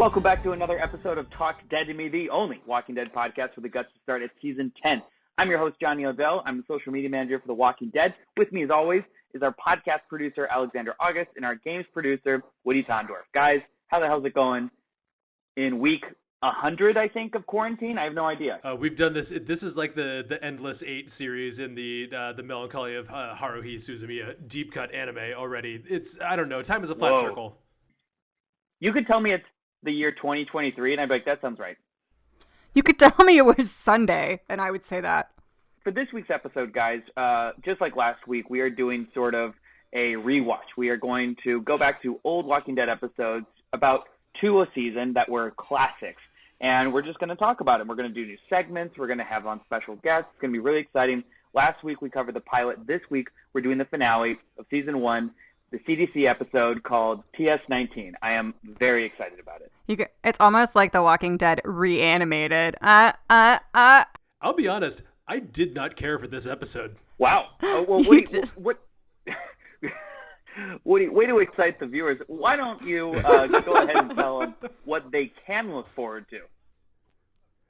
Welcome back to another episode of Talk Dead to Me, the only Walking Dead podcast with the guts to start at season 10. I'm your host, Johnny Odell. I'm the social media manager for The Walking Dead. With me, as always, is our podcast producer, Alexander August, and our games producer, Woody Tondorf. Guys, how the hell's it going in week 100, I think, of quarantine? I have no idea. We've done this. This is like the Endless 8 series in the Melancholy of Haruhi Suzumiya deep cut anime already. It's, I don't know, time is a flat circle. You could tell me it's the year 2023, and I'd be like, that sounds right. You could tell me it was Sunday, and I would say that. For this week's episode, guys, just like last week, we are doing sort of a rewatch. We are going to go back to old Walking Dead episodes, about 2 a season that were classics, and we're just going to talk about them. We're going to do new segments. We're going to have on special guests. It's going to be really exciting. Last week, we covered the pilot. This week, we're doing the finale of season 1, the CDC episode called TS-19. I am very excited about it. It's almost like The Walking Dead reanimated. I'll be honest, I did not care for this episode. Wow. Well, Woody, way to excite the viewers. Why don't you go ahead and tell them what they can look forward to?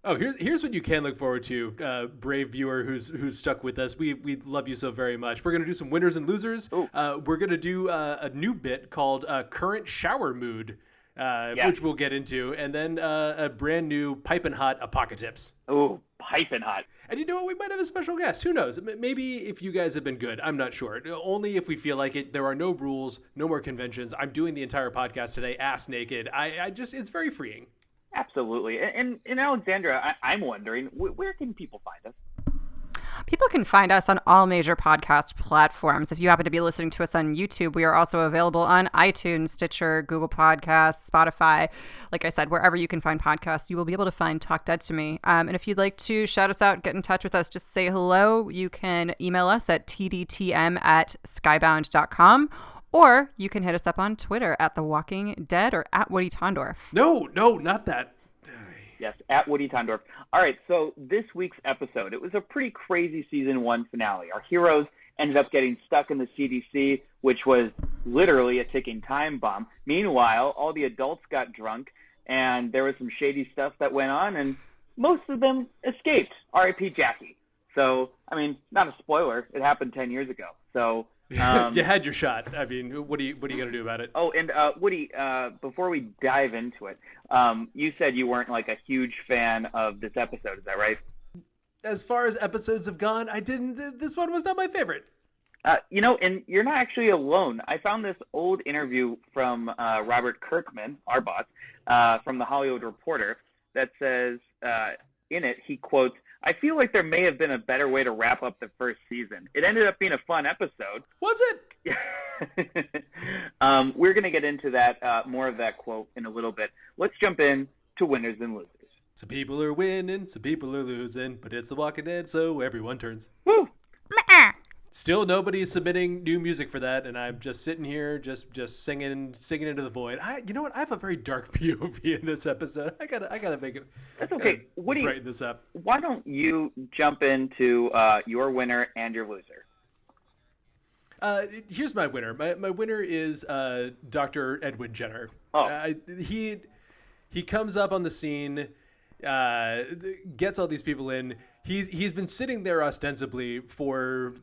Oh, here's what you can look forward to, brave viewer who's stuck with us. We love you so very much. We're going to do some winners and losers. We're going to do a new bit called Current Shower Mood, which we'll get into, and then a brand new piping hot ApocaTips. Oh, piping hot. And you know what? We might have a special guest. Who knows? Maybe if you guys have been good. I'm not sure. Only if we feel like it. There are no rules, no more conventions. I'm doing the entire podcast today ass naked. I just, it's very freeing. Absolutely. And Alexandra, I'm wondering, where can people find us? People can find us on all major podcast platforms. If you happen to be listening to us on YouTube, we are also available on iTunes, Stitcher, Google Podcasts, Spotify. Like I said, wherever you can find podcasts, you will be able to find Talk Dead to Me. And if you'd like to shout us out, get in touch with us, just say hello, you can email us at tdtm@skybound.com. Or you can hit us up on Twitter at The Walking Dead or at Woody Tondorf. No, not that. Yes, at Woody Tondorf. All right, so this week's episode, it was a pretty crazy season 1 finale. Our heroes ended up getting stuck in the CDC, which was literally a ticking time bomb. Meanwhile, all the adults got drunk, and there was some shady stuff that went on, and most of them escaped. R.I.P. Jackie. So, I mean, not a spoiler. It happened 10 years ago. So you had your shot. I mean, what are you going to do about it? Oh, and Woody, before we dive into it, you said you weren't like a huge fan of this episode. Is that right? As far as episodes have gone, I didn't. This one was not my favorite. And you're not actually alone. I found this old interview from Robert Kirkman, our boss, from The Hollywood Reporter, that says in it, he quotes, "I feel like there may have been a better way to wrap up the first season. It ended up being a fun episode." Was it? We're going to get into that, more of that quote in a little bit. Let's jump in to winners and losers. Some people are winning, some people are losing, but it's The Walking Dead, so everyone turns. Woo! Still, nobody's submitting new music for that, and I'm just sitting here, just singing into the void. You know what? I have a very dark POV in this episode. I gotta make it. That's okay. Woody, brighten this up. Why don't you jump into your winner and your loser? Here's my winner. My winner is Dr. Edwin Jenner. He comes up on the scene, gets all these people in. He's been sitting there ostensibly for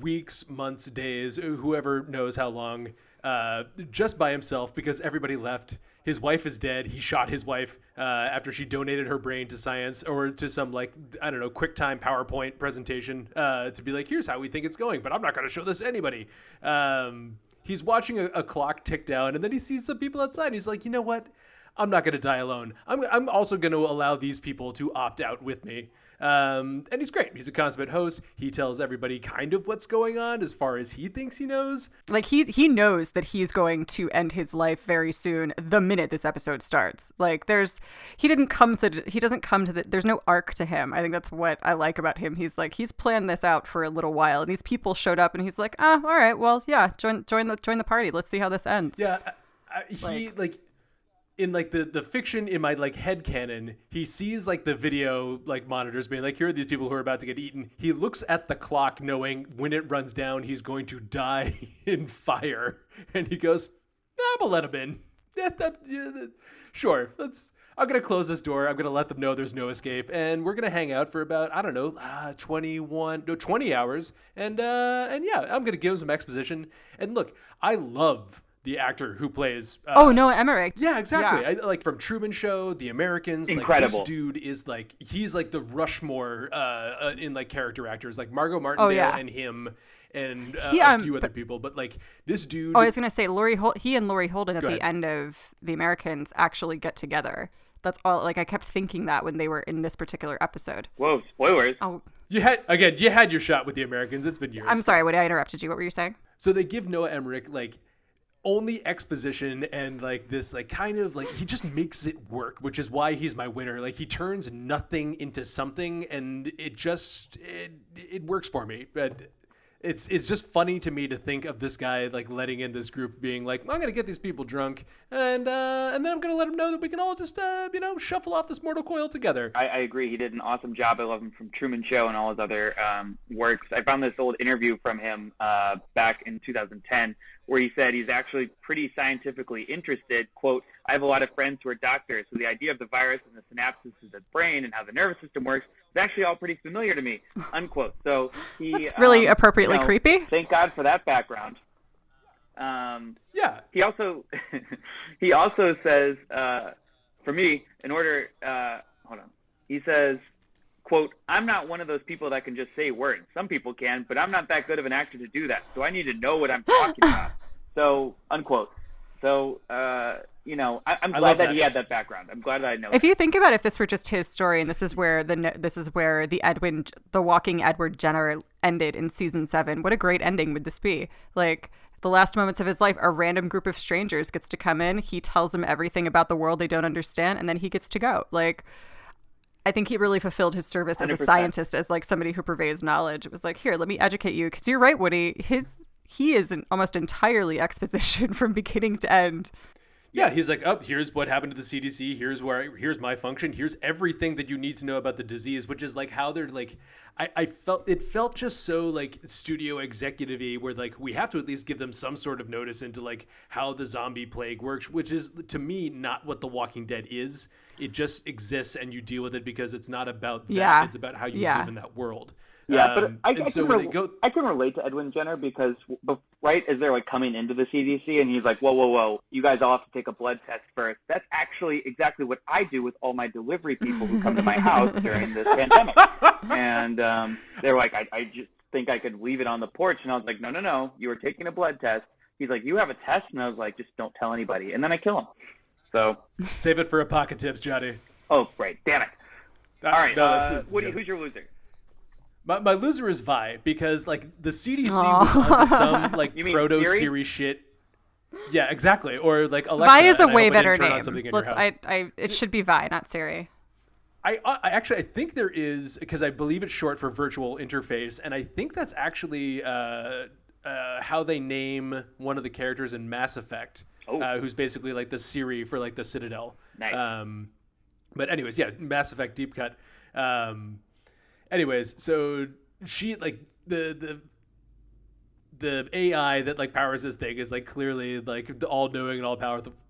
weeks, months, days, whoever knows how long, just by himself because everybody left. His wife is dead. He shot his wife after she donated her brain to science or to some, like, I don't know, QuickTime PowerPoint presentation to be like, here's how we think it's going, but I'm not going to show this to anybody. He's watching a clock tick down, and then he sees some people outside. And he's like, you know what? I'm not going to die alone. I'm also going to allow these people to opt out with me. And he's great. He's a consummate host. He tells everybody kind of what's going on as far as he thinks he knows. Like he knows that he's going to end his life very soon the minute this episode starts. Like there's no arc to him. I think that's what I like about him. He's planned this out for a little while, and these people showed up and he's like, all right, well, yeah, join the party. Let's see how this ends. Yeah. In like the fiction in my like head canon, he sees like the video like monitors being like, here are these people who are about to get eaten. He looks at the clock knowing when it runs down, he's going to die in fire. And he goes, we'll let him in. Sure. I'm going to close this door. I'm going to let them know there's no escape. And we're going to hang out for about, 20 hours. And yeah, I'm going to give them some exposition. And look, I love the actor who plays... Noah Emmerich. Yeah, exactly. Yeah. Like from Truman Show, The Americans. Incredible. Like, this dude is like, he's like the Rushmore in like character actors. Like Margot Martindale and him... and a few other people, but like this dude... Oh, I was going to say, he and Laurie Holden at the end of The Americans actually get together. That's all. Like, I kept thinking that when they were in this particular episode. Whoa, spoilers. Oh, you had your shot with The Americans. It's been years. I'm sorry, Woody, I interrupted you. What were you saying? So they give Noah Emmerich like only exposition and like this like kind of like he just makes it work, which is why he's my winner. Like he turns nothing into something, and it works for me. But it's just funny to me to think of this guy like letting in this group being like, I'm gonna get these people drunk and then I'm gonna let them know that we can all just shuffle off this mortal coil together. I agree. He did an awesome job. I love him from Truman Show and all his other works. I found this old interview from him back in 2010 where he said he's actually pretty scientifically interested. Quote, I have a lot of friends who are doctors, so the idea of the virus and the synapses of the brain and how the nervous system works is actually all pretty familiar to me, unquote. So that's really appropriately creepy. Thank God for that background. Yeah. He also says, for me, in order, hold on. He says, quote, I'm not one of those people that can just say words. Some people can, but I'm not that good of an actor to do that. So I need to know what I'm talking about. So, unquote. So, I'm glad that he had that background. I'm glad that I know. If you think about if this were just his story, and this is where the walking Edward Jenner ended in season 7, what a great ending would this be? Like the last moments of his life, a random group of strangers gets to come in. He tells them everything about the world they don't understand, and then he gets to go. Like, I think he really fulfilled his service as 100%. A scientist, as like somebody who purveys knowledge. It was like, here, let me educate you, because you're right, Woody. He is almost entirely exposition from beginning to end. Yeah, he's like, here's what happened to the CDC. Here's my function. Here's everything that you need to know about the disease, which is like how they're like, it felt just so like studio executive-y where like we have to at least give them some sort of notice into like how the zombie plague works, which is to me not what The Walking Dead is. It just exists and you deal with it because it's not about that. Yeah. It's about how you live in that world. Yeah, but I can relate to Edwin Jenner because, right, as they're like coming into the CDC and he's like, whoa, you guys all have to take a blood test first. That's actually exactly what I do with all my delivery people who come to my house during this pandemic. And they're like, I just think I could leave it on the porch. And I was like, no, you were taking a blood test. He's like, you have a test? And I was like, just don't tell anybody. And then I kill him. So save it for ApocaTips, Johnny. Oh, right. Damn it. All right. Woody, who's your loser? My loser is Vi, because like the CDC was onto some like proto Siri shit. Yeah, exactly. Or like Alexa. Vi is a way better name. It should be Vi, not Siri. I think there is, because I believe it's short for virtual interface, and I think that's actually how they name one of the characters in Mass Effect, who's basically like the Siri for like the Citadel. Nice. But anyways, yeah, Mass Effect deep cut. Anyways, so she like the AI that like powers this thing is like clearly like all knowing and all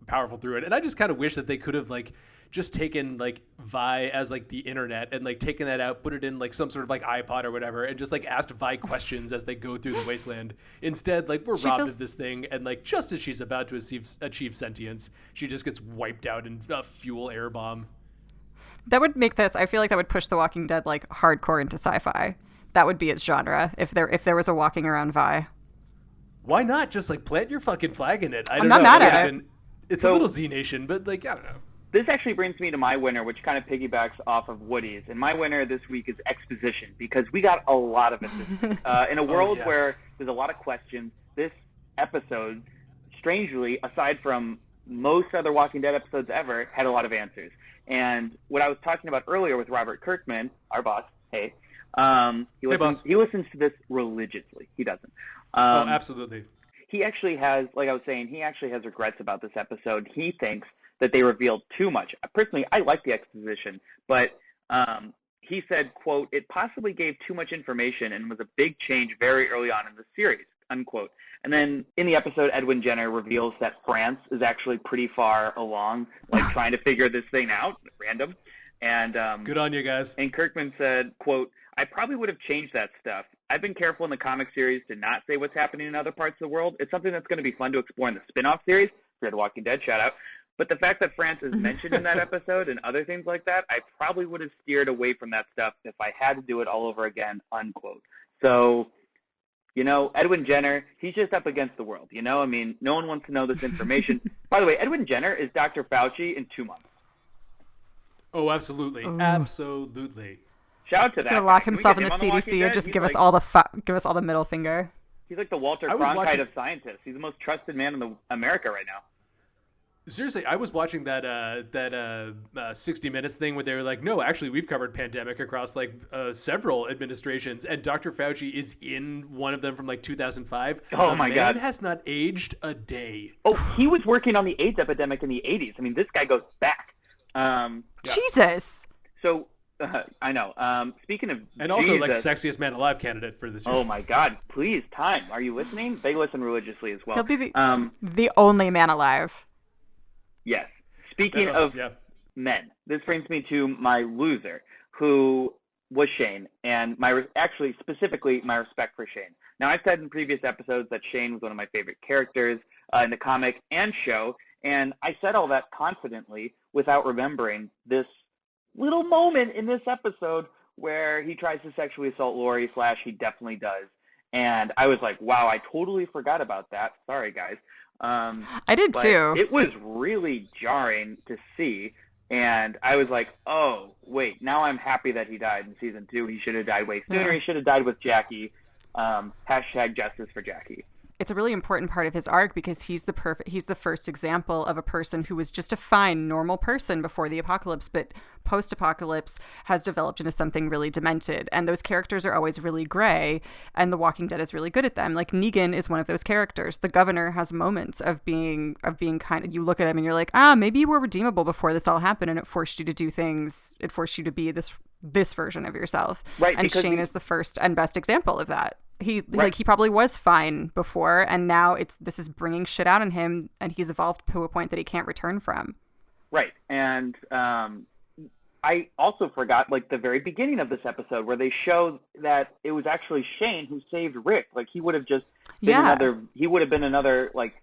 powerful through it. And I just kind of wish that they could have like just taken like Vi as like the internet and like taken that out, put it in like some sort of like iPod or whatever, and just like asked Vi questions as they go through the wasteland. Instead, like we're robbed of this thing, and like just as she's about to achieve sentience, she just gets wiped out in a fuel air bomb. That would make this, I feel like that would push The Walking Dead like hardcore into sci-fi. That would be its genre if there was a walking around Vi. Why not just like plant your fucking flag in it? I'm not mad at it. It's a little Z Nation, but like, I don't know. This actually brings me to my winner, which kind of piggybacks off of Woody's. And my winner this week is Exposition, because we got a lot of it this week. In a world where there's a lot of questions, this episode, strangely, aside from most other Walking Dead episodes ever, had a lot of answers. And what I was talking about earlier with Robert Kirkman, our boss, he listens to this religiously. He doesn't. Absolutely. He actually has, like I was saying, he actually has regrets about this episode. He thinks that they revealed too much. Personally, I like the exposition, but he said, quote, it possibly gave too much information and was a big change very early on in the series. unquote. And then in the episode, Edwin Jenner reveals that France is actually pretty far along, like trying to figure this thing out, random. And good on you guys. And Kirkman said, quote, I probably would have changed that stuff. I've been careful in the comic series to not say what's happening in other parts of the world. It's something that's going to be fun to explore in the spin-off series. Fear the Walking Dead, shout out. But the fact that France is mentioned in that episode and other things like that, I probably would have steered away from that stuff if I had to do it all over again, unquote. So, you know, Edwin Jenner, he's just up against the world, you know? I mean, no one wants to know this information. By the way, Edwin Jenner is Dr. Fauci in 2 months. Oh, absolutely. Ooh. Absolutely. Shout out to that. He's gonna lock himself in the CDC or just give us all the middle finger. He's like the Walter Cronkite of scientists. He's the most trusted man in America right now. Seriously, I was watching that 60 Minutes thing where they were like, no, actually, we've covered pandemic across like several administrations, and Dr. Fauci is in one of them from like 2005. Oh my God, man has not aged a day. Oh, he was working on the AIDS epidemic in the 80s. I mean, this guy goes back. Jesus. So I know. Speaking of and also like sexiest man alive candidate for this year. Oh my God, please, Time. Are you listening? They listen religiously as well. He'll be the only man alive. Yes. Speaking of men, this brings me to my loser, who was Shane, and specifically my respect for Shane. Now, I've said in previous episodes that Shane was one of my favorite characters in the comic and show, and I said all that confidently without remembering this little moment in this episode where he tries to sexually assault Lori / he definitely does. And I was like, wow, I totally forgot about that. Sorry, guys. I did too. It was really jarring to see, and I was like, oh, wait, now I'm happy that he died in season 2. He should have died way sooner. Yeah. He should have died with Jackie. Hashtag justice for Jackie. It's a really important part of his arc because he's the first example of a person who was just a fine, normal person before the apocalypse, but post-apocalypse has developed into something really demented. And those characters are always really gray, and The Walking Dead is really good at them. Like Negan is one of those characters. The governor has moments of being kind of, you look at him and you're like, maybe you were redeemable before this all happened, and it forced you to do things. It forced you to be this version of yourself. Right. And Shane is the first and best example of that. He probably was fine before, and now this is bringing shit out in him, and he's evolved to a point that he can't return from. Right. And I also forgot like the very beginning of this episode where they show that it was actually Shane who saved Rick. Like he would have just been another like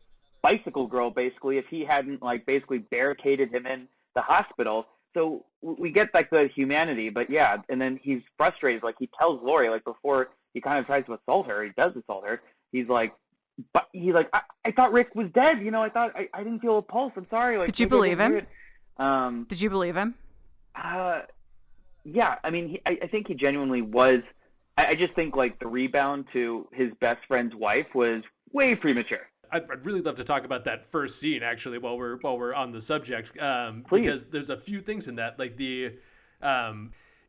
bicycle girl basically if he hadn't like basically barricaded him in the hospital. So we get like the humanity, but yeah, and then he's frustrated. Like he tells Lori like before he kind of tries to assault her, he does assault her. He's like, I thought Rick was dead. You know, I thought I didn't feel a pulse. I'm sorry. Like, did you believe him? Did you believe him? Yeah. I mean, I think he genuinely was. I just think like the rebound to his best friend's wife was way premature. I'd really love to talk about that first scene actually while we're on the subject, because there's a few things in that, like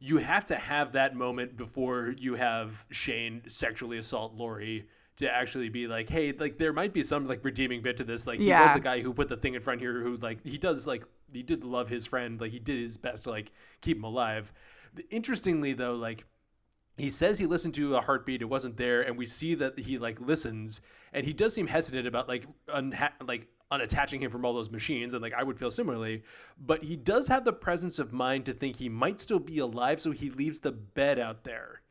you have to have that moment before you have Shane sexually assault Lori to actually be like, hey, like there might be some like redeeming bit to this. Like he was the guy who put the thing in front here, who like he did love his friend, like he did his best to like keep him alive. Interestingly though, like he says he listened to a heartbeat, it wasn't there, and we see that he like listens, and he does seem hesitant about like unattaching him from all those machines, and like I would feel similarly, but he does have the presence of mind to think he might still be alive, so he leaves the bed out there.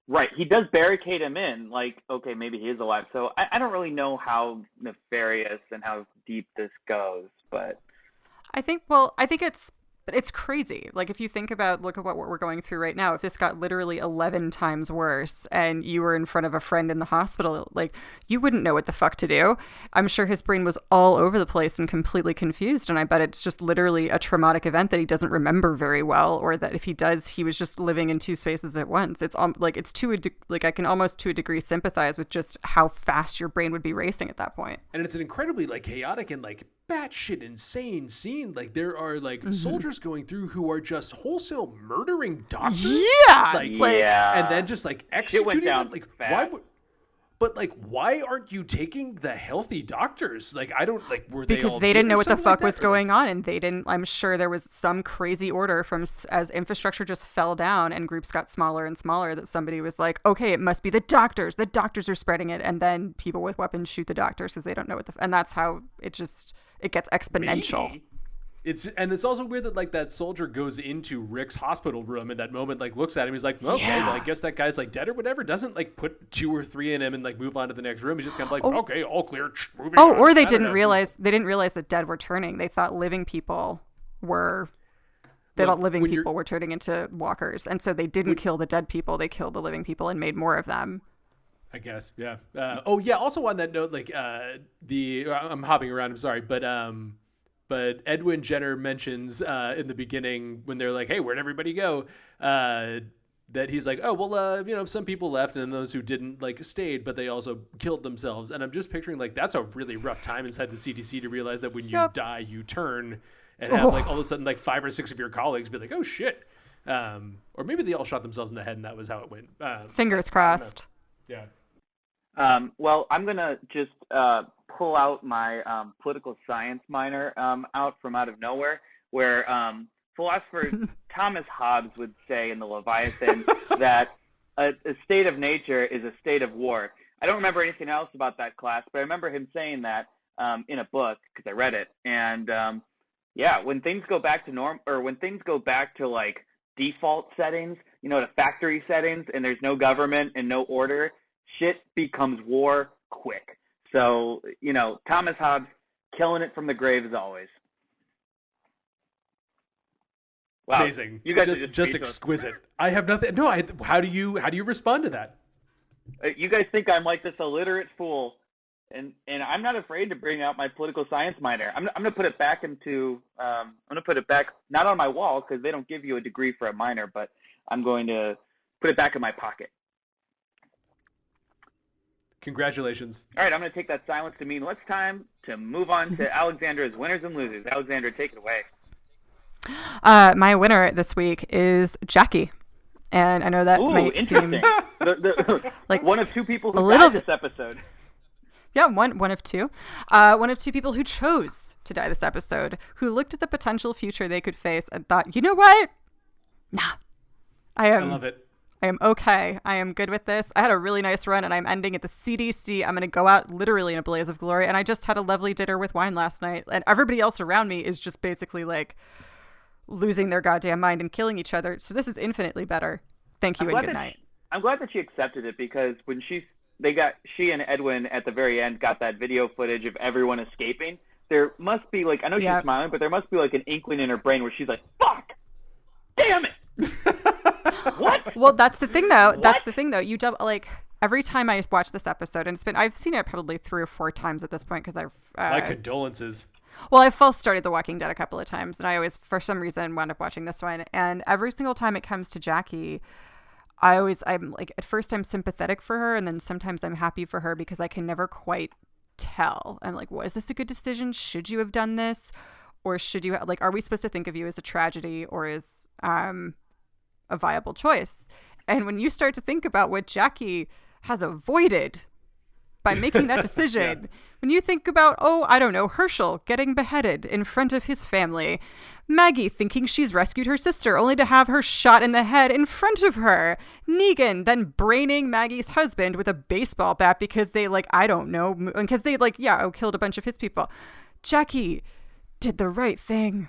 Right, he does barricade him in, like, okay, maybe he is alive. So I don't really know how nefarious and how deep this goes, but I think it's crazy. Like if you look at what we're going through right now, if this got literally 11 times worse and you were in front of a friend in the hospital, like you wouldn't know what the fuck to do. I'm sure his brain was all over the place and completely confused. And I bet it's just literally a traumatic event that he doesn't remember very well, or that if he does, he was just living in two spaces at once. It's I can almost to a degree sympathize with just how fast your brain would be racing at that point. And it's an incredibly like chaotic and like batshit insane scene. Like there are like soldiers going through who are just wholesale murdering doctors. Yeah, and then just like executing them. Like fast. But like, why aren't you taking the healthy doctors? Like, I don't like. Were because they didn't know what the fuck was going on, and they didn't. I'm sure there was some crazy order from as infrastructure just fell down and groups got smaller and smaller that somebody was like, okay, it must be the doctors. The doctors are spreading it, and then people with weapons shoot the doctors because they don't know what and that's how it gets exponential. Maybe. It's also weird that like that soldier goes into Rick's hospital room in that moment, like looks at him, he's like, well, okay, well, I guess that guy's like dead or whatever. Doesn't like put 2 or 3 in him and like move on to the next room. He's just kind of like, okay, all clear. Moving on. Or they didn't realize that dead were turning. They thought living people were. They thought living people were turning into walkers, and so they didn't kill the dead people. They killed the living people and made more of them. I guess, yeah. Also on that note, like I'm hopping around. I'm sorry, but Edwin Jenner mentions in the beginning when they're like, hey, where'd everybody go? That he's like, oh, well, some people left and those who didn't like stayed, but they also killed themselves. And I'm just picturing like that's a really rough time inside the CDC to realize that when you die, you turn and have like all of a sudden like 5 or 6 of your colleagues be like, oh, shit. Or maybe they all shot themselves in the head and that was how it went. Fingers crossed. Yeah. Well, I'm going to just pull out my political science minor out of nowhere, where philosopher Thomas Hobbes would say in the Leviathan that a state of nature is a state of war. I don't remember anything else about that class, but I remember him saying that in a book because I read it. And when things go back to norm, or when things go back to like default settings, to factory settings, and there's no government and no order, shit becomes war quick. So, Thomas Hobbes killing it from the grave as always. Wow. Amazing. You guys just exquisite. I have nothing. No, how do you respond to that? You guys think I'm like this illiterate fool, and I'm not afraid to bring out my political science minor. I'm going to put it back not on my wall because they don't give you a degree for a minor, but I'm going to put it back in my pocket. Congratulations. All right, I'm going to take that silence to mean it's time to move on to Alexandra's winners and losers. Alexandra, take it away. My winner this week is Jackie. And I know that might interesting. Seem like one of 2 people who died this episode. Yeah, one of 2. One of 2 people who chose to die this episode, who looked at the potential future they could face and thought, you know what? Nah. I love it. I am okay. I am good with this. I had a really nice run and I'm ending at the CDC. I'm going to go out literally in a blaze of glory. And I just had a lovely dinner with wine last night. And everybody else around me is just basically like losing their goddamn mind and killing each other. So this is infinitely better. Thank you and good night. I'm glad that she accepted it because when she and Edwin at the very end got that video footage of everyone escaping, there must be like, I know she's smiling, but there must be like an inkling in her brain where she's like, fuck, damn it. What? Well, that's the thing though. That's the thing though. You like every time I watch this episode, and I've seen it probably 3 or 4 times at this point because I've my condolences. Well, I've false started The Walking Dead a couple of times, and I always, for some reason, wound up watching this one. And every single time it comes to Jackie, I'm like, at first I'm sympathetic for her, and then sometimes I'm happy for her because I can never quite tell. I'm like, was this a good decision? Should you have done this? Or should you, like, are we supposed to think of you as a tragedy or as a viable choice? And when you start to think about what Jackie has avoided by making that decision, when you think about, I don't know, Herschel getting beheaded in front of his family, Maggie thinking she's rescued her sister only to have her shot in the head in front of her, Negan then braining Maggie's husband with a baseball bat because they because they killed a bunch of his people. Jackie did the right thing.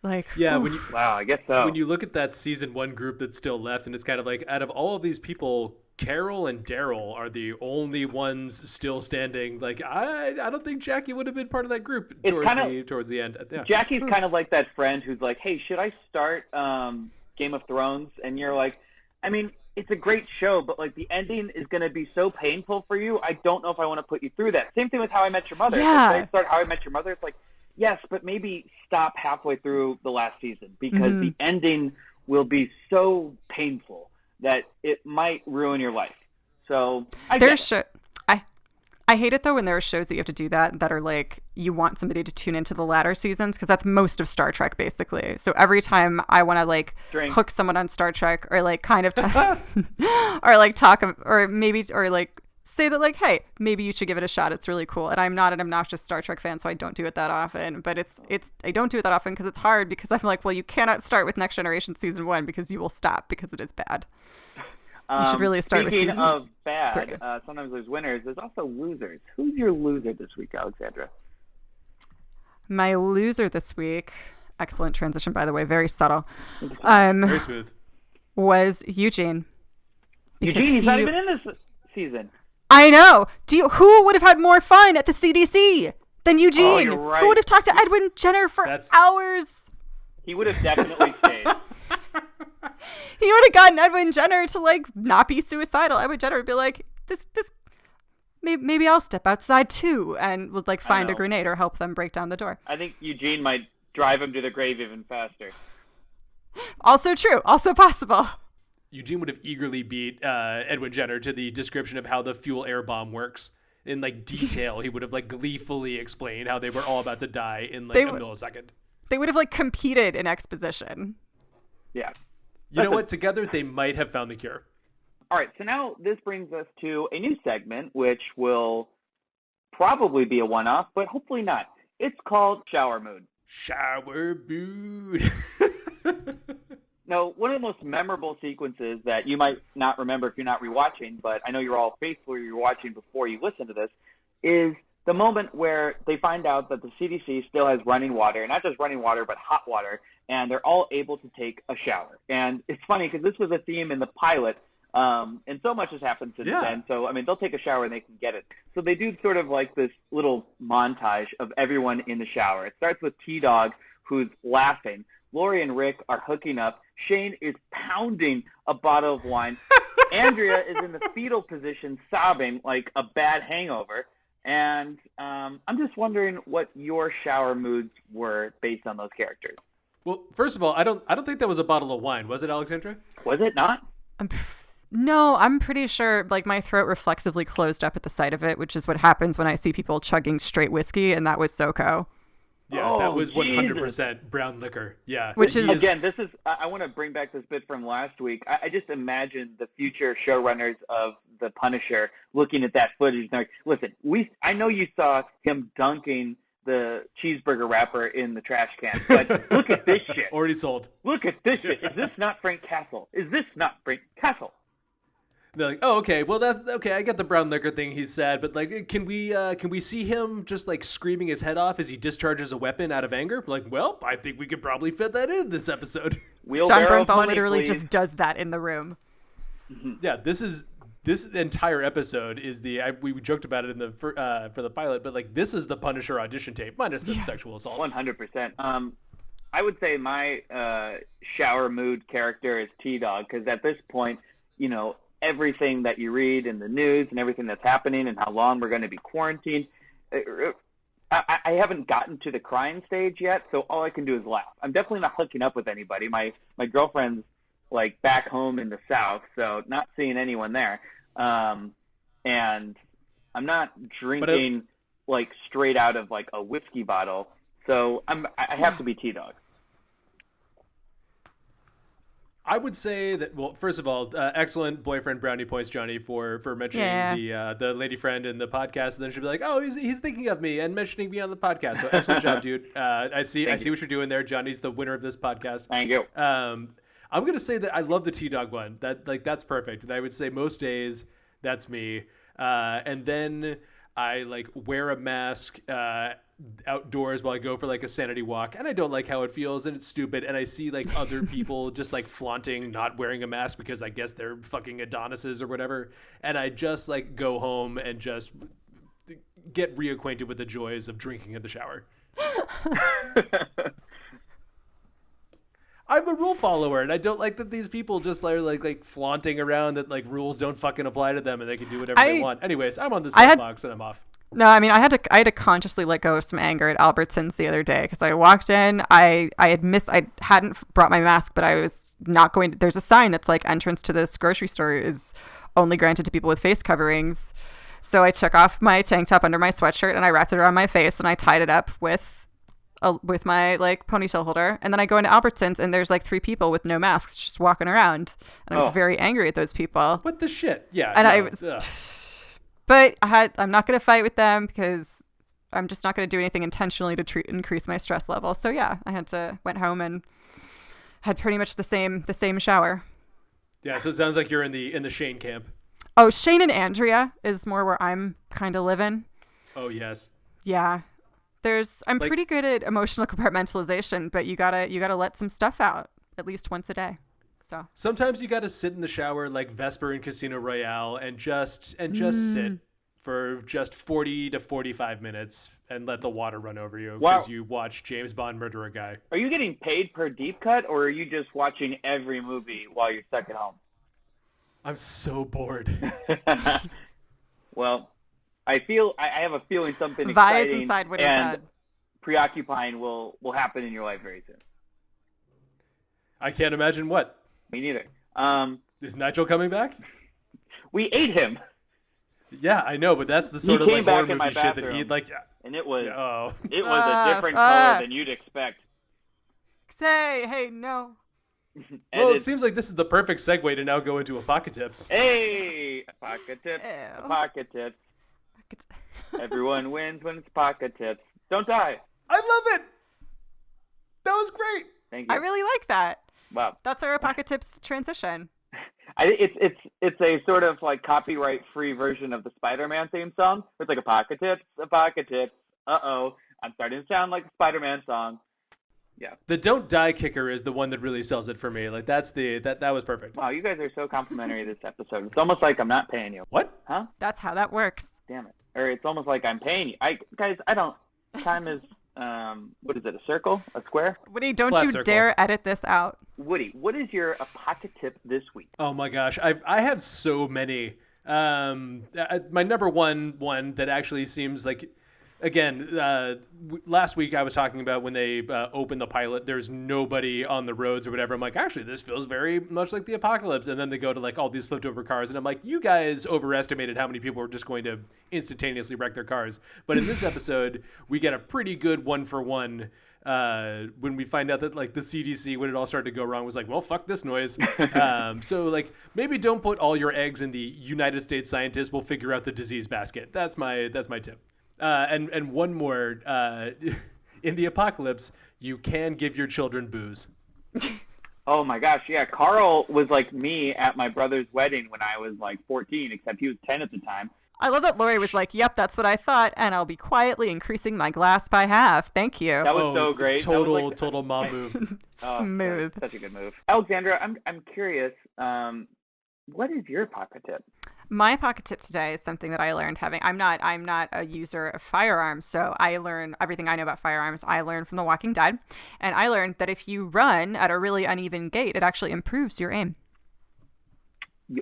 Like, yeah, wow, I guess so. When you look at that season 1 group that's still left, and it's kind of like, out of all of these people, Carol and Daryl are the only ones still standing. Like, I don't think Jackie would have been part of that group towards the end. Yeah. Jackie's kind of like that friend who's like, hey, should I start Game of Thrones? And you're like, I mean, it's a great show, but like the ending is going to be so painful for you. I don't know if I want to put you through that. Same thing with How I Met Your Mother. Yeah. If I start How I Met Your Mother, it's like, yes, but maybe stop halfway through the last season because the ending will be so painful that it might ruin your life. So I hate it though when there are shows that you have to do that are like, you want somebody to tune into the latter seasons, because that's most of Star Trek basically. So every time I want to like hook someone on Star Trek or like kind of or like talk or maybe or like say that, like, hey, maybe you should give it a shot. It's really cool. And I'm not an obnoxious Star Trek fan, so I don't do it that often. But I don't do it that often because it's hard, because I'm like, well, you cannot start with Next Generation season 1 because you will stop because it is bad. You should really start with season. Speaking of bad, sometimes there's winners. There's also losers. Who's your loser this week, Alexandra? My loser this week, excellent transition, by the way, very subtle. Very smooth. Was Eugene. Eugene, he's not even in this season. I know. Who would have had more fun at the CDC than Eugene? Oh, you're right. Who would have talked to Edwin Jenner for hours? He would have definitely stayed. He would have gotten Edwin Jenner to, like, not be suicidal. Edwin Jenner would be like, this maybe I'll step outside too, and would, like, find a grenade or help them break down the door. I think Eugene might drive him to the grave even faster. Also true. Also possible. Eugene would have eagerly beat Edwin Jenner to the description of how the fuel air bomb works in, like, detail. He would have, like, gleefully explained how they were all about to die in, like, a millisecond. They would have, like, competed in exposition. Yeah. You know what? Together, they might have found the cure. All right. So now this brings us to a new segment, which will probably be a one-off, but hopefully not. It's called Shower Mood. Shower Mood. Now, one of the most memorable sequences that you might not remember if you're not rewatching, but I know you're all faithful, you're watching before you listen to this, is the moment where they find out that the CDC still has running water, not just running water, but hot water, and they're all able to take a shower. And it's funny because this was a theme in the pilot, and so much has happened since then. So, I mean, they'll take a shower and they can get it. So they do sort of like this little montage of everyone in the shower. It starts with T-Dog, who's laughing. Lori and Rick are hooking up. Shane is pounding a bottle of wine. Andrea is in the fetal position, sobbing like a bad hangover. And I'm just wondering what your shower moods were based on those characters. Well, first of all, I don't think that was a bottle of wine, was it, Alexandra? Was it not? No, I'm pretty sure, like, my throat reflexively closed up at the sight of it, which is what happens when I see people chugging straight whiskey, and that was SoCo. Yeah, that was 100% brown liquor. Yeah. Which is... Again, this is... I want to bring back this bit from last week. I just imagine the future showrunners of The Punisher looking at that footage and they're like, listen, I know you saw him dunking the cheeseburger wrapper in the trash can, but look at this shit. Already sold. Look at this shit. Is this not Frank Castle? Is this not Frank Castle? They're like, oh, okay, well, that's okay. I get the brown liquor thing. He's sad, but, like, can we see him just, like, screaming his head off as he discharges a weapon out of anger? Like, well, I think we could probably fit that in this episode. John Bernthal literally just does that in the room. Yeah, this entire episode is we joked about it in the for the pilot, but, like, this is the Punisher audition tape minus the sexual assault. 100%. I would say my shower mood character is T-Dog, because at this point, you know, everything that you read in the news and everything that's happening and how long we're going to be quarantined, I haven't gotten to the crying stage yet, so all I can do is laugh. I'm definitely not hooking up with anybody. My girlfriend's, like, back home in the South, so not seeing anyone there. And I'm not drinking, like, straight out of, like, a whiskey bottle, so I have to be T-Dog. I would say that, well, first of all, excellent boyfriend brownie points, Johnny, for mentioning the lady friend in the podcast, and then she'll be like, oh, he's thinking of me and mentioning me on the podcast. So excellent job, dude. I see what you're doing there. Johnny's the winner of this podcast. Thank you. I'm gonna say that I love the T-Dog one. That's perfect, and I would say most days that's me. And then I, like, wear a mask outdoors while I go for, like, a sanity walk, and I don't like how it feels, and it's stupid, and I see, like, other people just, like, flaunting not wearing a mask because I guess they're fucking Adonises or whatever, and I just, like, go home and just get reacquainted with the joys of drinking in the shower. I'm a rule follower, and I don't like that these people just are like flaunting around that, like, rules don't fucking apply to them and they can do whatever they want. Anyways, I'm on the soapbox and I'm off. No, I mean, I had to consciously let go of some anger at Albertsons the other day because I walked in, I hadn't brought my mask, but I was not going to, there's a sign that's like entrance to this grocery store is only granted to people with face coverings. So I took off my tank top under my sweatshirt and I wrapped it around my face and I tied it up with my, like, ponytail holder, and then I go into Albertsons and there's like 3 people with no masks just walking around, and I was very angry at those people. What the shit? Yeah. And But I'm not going to fight with them because I'm just not going to do anything intentionally to increase my stress level. So yeah, went home and had pretty much the same shower. Yeah, so it sounds like you're in the Shane camp. Oh, Shane and Andrea is more where I'm kind of living. Oh yes. Yeah. I'm pretty good at emotional compartmentalization, but you gotta let some stuff out at least once a day. So sometimes you gotta sit in the shower like Vesper in Casino Royale and just sit for just 40 to 45 minutes and let the water run over you because you watch James Bond murder a guy. Are you getting paid per deep cut, or are you just watching every movie while you're stuck at home? I'm so bored. Well, I have a feeling something Vi's exciting inside what he and said. preoccupying will happen in your life very soon. I can't imagine what. Me neither. Is Nigel coming back? We ate him. Yeah, I know, but that's the sort of like horror movie shit that he'd like. And it was a different color color than you'd expect. Hey, no. Well, it seems like this is the perfect segue to now go into ApocaTips. Hey, ApocaTips. Everyone wins when it's ApocaTips. Don't die. I love it. That was great. Thank you. I really like that. Wow. That's our ApocaTips transition. It's a sort of like copyright free version of the Spider-Man theme song. It's like ApocaTips. I'm starting to sound like a Spider-Man song. Yeah. The don't die kicker is the one that really sells it for me. Like that was perfect. Wow, you guys are so complimentary this episode. It's almost like I'm not paying you. What? Huh? That's how that works. Damn it. Or it's almost like I'm paying you. Time is what is it? A circle? A square? Woody, don't Flat you circle. dare edit this out. Woody, what is your ApocaTip this week? Oh my gosh, I have so many. My number one that actually seems like, again, last week I was talking about when they opened the pilot, there's nobody on the roads or whatever. I'm like, actually, this feels very much like the apocalypse. And then they go to like all these flipped over cars. And I'm like, you guys overestimated how many people were just going to instantaneously wreck their cars. But in this episode, we get a pretty good 1-for-1 when we find out that like the CDC, when it all started to go wrong, was like, well, fuck this noise. So like maybe don't put all your eggs in the United States scientists will figure out the disease basket. That's my tip. And one more, in the apocalypse, you can give your children booze. Oh my gosh, yeah. Carl was like me at my brother's wedding when I was like 14, except he was 10 at the time. I love that Lori was like, yep, that's what I thought, and I'll be quietly increasing my glass by half. Thank you. That was so great. Total mom move. Smooth. Such a good move. Alexandra, I'm curious, what is your ApocaTip? My ApocaTip today is something that I learned I'm not a user of firearms, so I learn everything I know about firearms. I learned from The Walking Dead, and I learned that if you run at a really uneven gait, it actually improves your aim.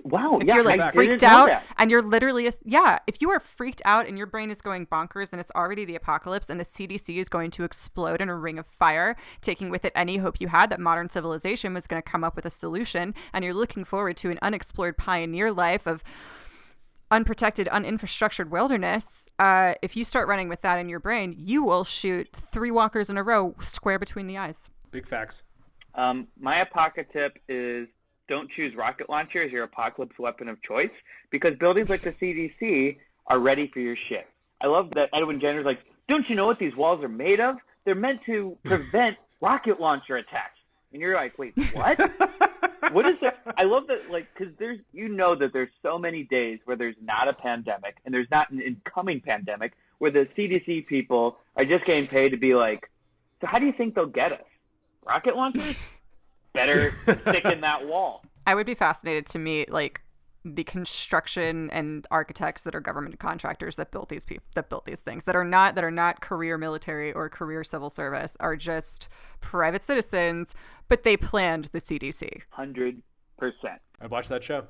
Wow, if you're like freaked out and you're literally if you are freaked out and your brain is going bonkers and it's already the apocalypse and the CDC is going to explode in a ring of fire, taking with it any hope you had that modern civilization was going to come up with a solution, and you're looking forward to an unexplored pioneer life of unprotected, uninfrastructured wilderness, if you start running with that in your brain, you will shoot 3 walkers in a row square between the eyes. Big facts. My ApocaTip is don't choose rocket launcher as your apocalypse weapon of choice, because buildings like the CDC are ready for your shit. I love that Edwin Jenner's like, don't you know what these walls are made of? They're meant to prevent rocket launcher attacks. And you're like, wait, what? What is that? I love that, like, because there's so many days where there's not a pandemic and there's not an incoming pandemic where the CDC people are just getting paid to be like, so how do you think they'll get us? Rocket launchers? Better stick in that wall. I would be fascinated to meet like the construction and architects that are government contractors that built these things that are not career military or career civil service, are just private citizens, but they planned the CDC. 100%. I watched that show.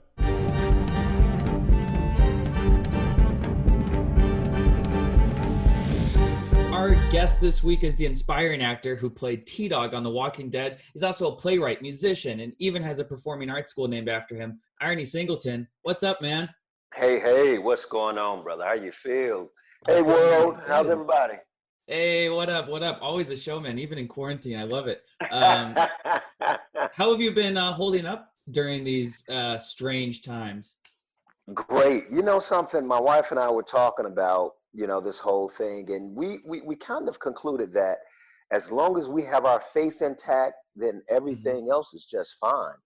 Our guest this week is the inspiring actor who played T-Dog on The Walking Dead. He's also a playwright, musician, and even has a performing arts school named after him. IronE Singleton, what's up, man? Hey, what's going on, brother? How you feel? Hey, world, how's everybody? Hey, what up? Always a showman, even in quarantine. I love it. How have you been holding up during these strange times? Great. You know something, my wife and I were talking about, this whole thing, and we kind of concluded that as long as we have our faith intact, then Mhm. everything else is just fine.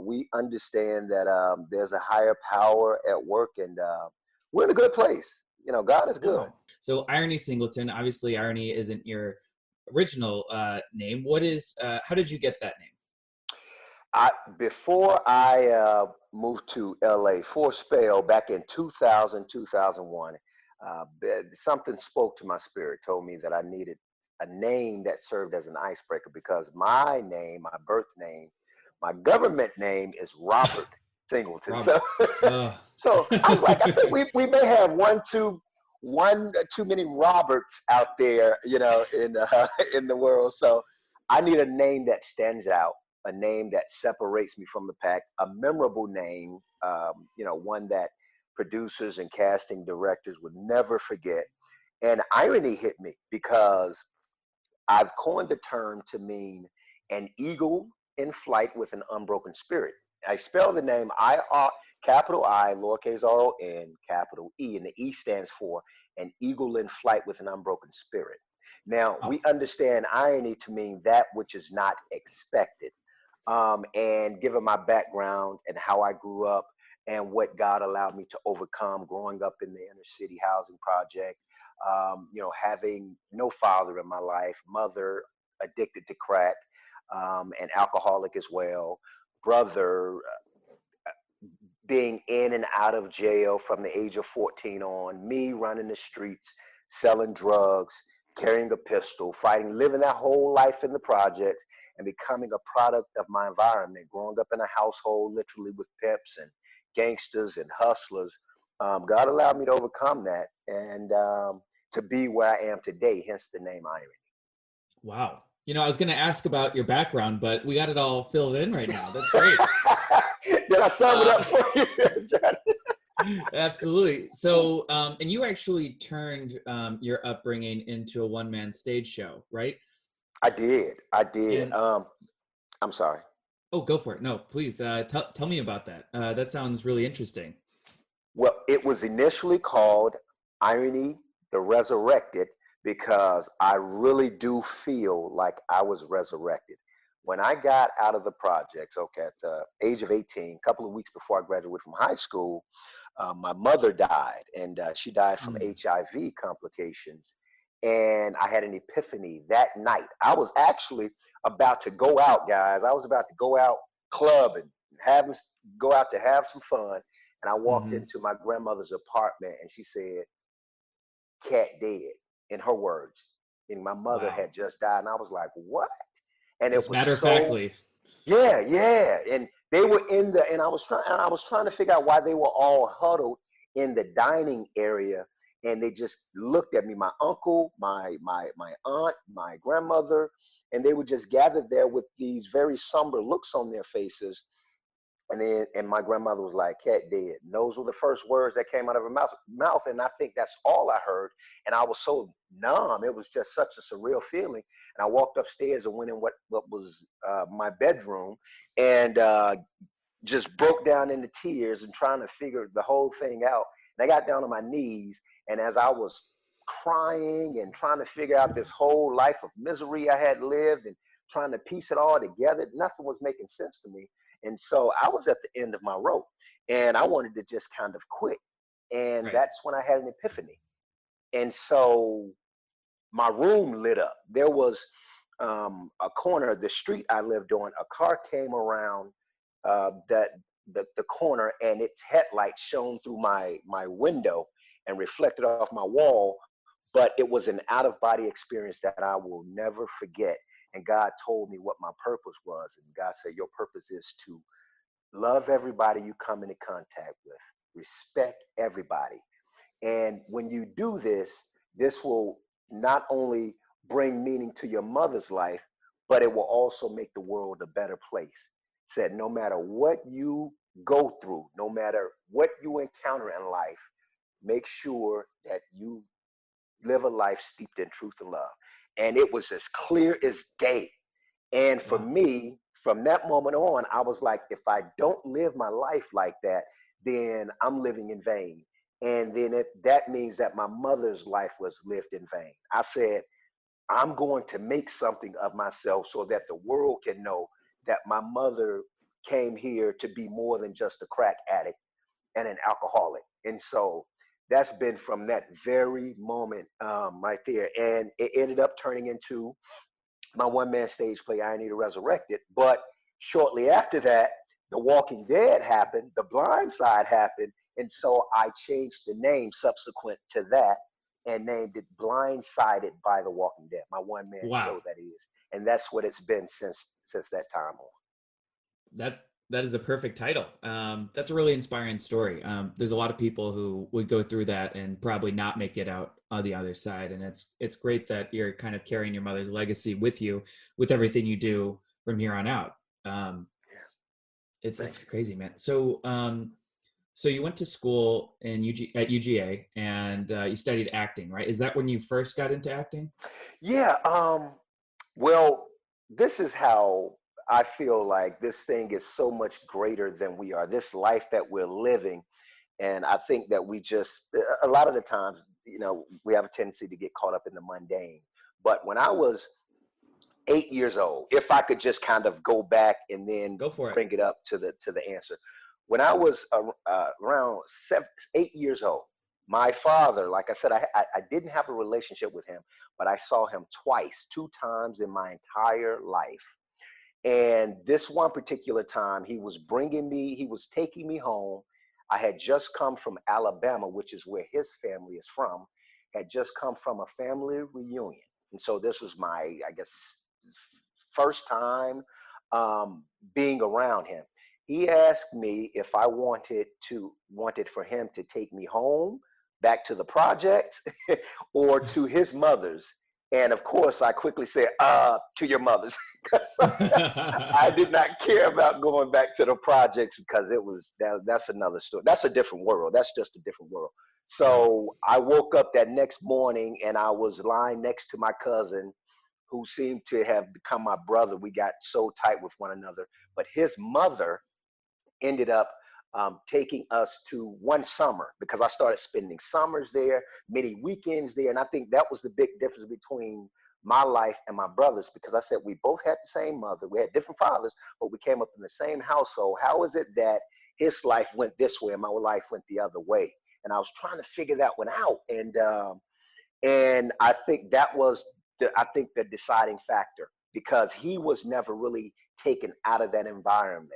We understand that there's a higher power at work, and we're in a good place. God is good. Wow. So IronE Singleton, obviously IronE isn't your original name. What is, how did you get that name? Before I moved to LA for a spell back in 2000, 2001, something spoke to my spirit, told me that I needed a name that served as an icebreaker because my name, my birth name, my government name is Robert Singleton. So, Robert. Uh, so I was like, I think we may have one too many Roberts out there, in the world. So I need a name that stands out, a name that separates me from the pack, a memorable name, one that producers and casting directors would never forget. And irony hit me because I've coined the term to mean an eagle in flight with an unbroken spirit. I spell the name capital I, lowercase RON, capital E, and the E stands for an eagle in flight with an unbroken spirit. Now, wow. we understand irony to mean that which is not expected. And given my background and how I grew up and what God allowed me to overcome growing up in the inner city housing project, having no father in my life, mother addicted to crack, and alcoholic as well, brother being in and out of jail from the age of 14 on, me running the streets, selling drugs, carrying a pistol, fighting, living that whole life in the projects, and becoming a product of my environment, growing up in a household literally with pimps and gangsters and hustlers. God allowed me to overcome that and to be where I am today, hence the name Iron. Wow. I was going to ask about your background, but we got it all filled in right now. That's great. Did I sum it up for you? Absolutely. So, and you actually turned your upbringing into a one-man stage show, right? I did. I did. And I'm sorry. oh, go for it. No, please tell me about that. That sounds really interesting. Well, it was initially called Irony the Resurrected because I really do feel like I was resurrected. When I got out of the projects, okay, at the age of 18, a couple of weeks before I graduated from high school, my mother died, and she died from Mm. HIV complications. And I had an epiphany that night. I was actually about to go out, guys. I was about to go out clubbing, go out to have some fun. And I walked Hmm. into my grandmother's apartment, and she said, "Cat dead," in her words. And my mother Wow. had just died, and I was like, "What?" And it Just was matter of so, factly. yeah, yeah. And they were and I was trying to figure out why they were all huddled in the dining area. And they just looked at me, my uncle, my aunt, my grandmother, and they were just gathered there with these very somber looks on their faces. And my grandmother was like, "Cat dead." And those were the first words that came out of her mouth. And I think that's all I heard. And I was so numb. It was just such a surreal feeling. And I walked upstairs and went in what was my bedroom and just broke down into tears and trying to figure the whole thing out. And I got down on my knees. And as I was crying and trying to figure out this whole life of misery I had lived and trying to piece it all together, nothing was making sense to me. And so I was at the end of my rope and I wanted to just kind of quit. And Right. that's when I had an epiphany. And so my room lit up. There was a corner of the street I lived on. A car came around the corner, and its headlight shone through my window and reflected off my wall. But it was an out of body experience that I will never forget. And God told me what my purpose was. And God said, "Your purpose is to love everybody you come into contact with, respect everybody. And when you do this, this will not only bring meaning to your mother's life, but it will also make the world a better place." Said, no matter what you go through, no matter what you encounter in life, make sure that you live a life steeped in truth and love. And it was as clear as day. And for Wow. me, from that moment on, I was like, if I don't live my life like that, then I'm living in vain. And then that means that my mother's life was lived in vain. I said, I'm going to make something of myself so that the world can know that my mother came here to be more than just a crack addict and an alcoholic. And so that's been from that very moment right there. And it ended up turning into my one-man stage play, IronE Resurrected. But shortly after that, The Walking Dead happened, The Blind Side happened, and so I changed the name subsequent to that and named it Blindsided by The Walking Dead, my one-man show that is. And that's what it's been since that time on. That is a perfect title. That's a really inspiring story. There's a lot of people who would go through that and probably not make it out on the other side. And it's great that you're kind of carrying your mother's legacy with you, with everything you do from here on out. It's crazy, man. So you went to school at UGA and you studied acting, right? Is that when you first got into acting? Yeah. Well, this is how I feel like this thing is so much greater than we are, this life that we're living. And I think that we just, a lot of the times, we have a tendency to get caught up in the mundane. But when I was 8 years old, if I could just kind of go back and then bring it up to the answer. When I was around 8 years old, my father, like I said, I didn't have a relationship with him, but I saw him two times in my entire life. And this one particular time, he was taking me home. I had just come from Alabama, which is where his family is from, had just come from a family reunion. And so this was my, I guess, first time being around him. He asked me if I wanted for him to take me home, back to the projects, or to his mother's. And of course, I quickly said, to your mother's, because I did not care about going back to the projects because that's another story. That's a different world. That's just a different world. So I woke up that next morning and I was lying next to my cousin who seemed to have become my brother. We got so tight with one another, but his mother ended up taking us to one summer because I started spending summers there, many weekends there. And I think that was the big difference between my life and my brother's, because I said we both had the same mother. We had different fathers, but we came up in the same household. How is it that his life went this way and my life went the other way? And I was trying to figure that one out. And I think that was the deciding factor, because he was never really taken out of that environment.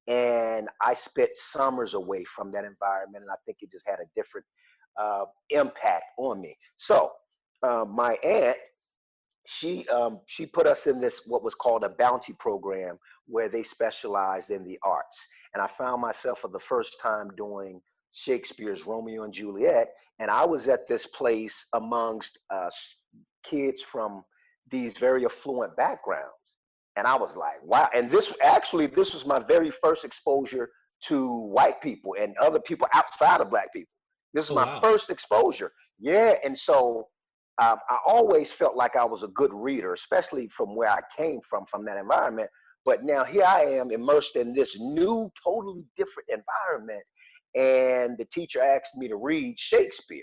And I spent summers away from that environment, and I think it just had a different impact on me. So my aunt, she put us in this, what was called a bounty program, where they specialized in the arts. And I found myself for the first time doing Shakespeare's Romeo and Juliet. And I was at this place amongst kids from these very affluent backgrounds. And I was like, wow. And this was my very first exposure to white people and other people outside of Black people. This was my first exposure. Yeah. And so I always felt like I was a good reader, especially from where I came from that environment. But now here I am immersed in this new, totally different environment. And the teacher asked me to read Shakespeare.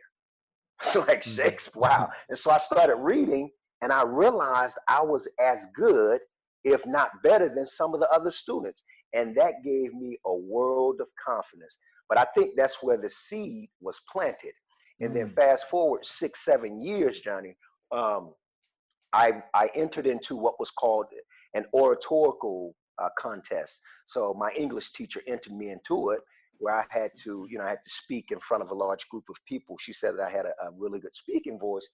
Like, Shakespeare, wow. And so I started reading, and I realized I was as good, if not better, than some of the other students. And that gave me a world of confidence. But I think that's where the seed was planted. And then fast forward 6-7 years, Johnny, I entered into what was called an oratorical contest. So my English teacher entered me into it, where I had to speak in front of a large group of people. She said that I had a really good speaking voice.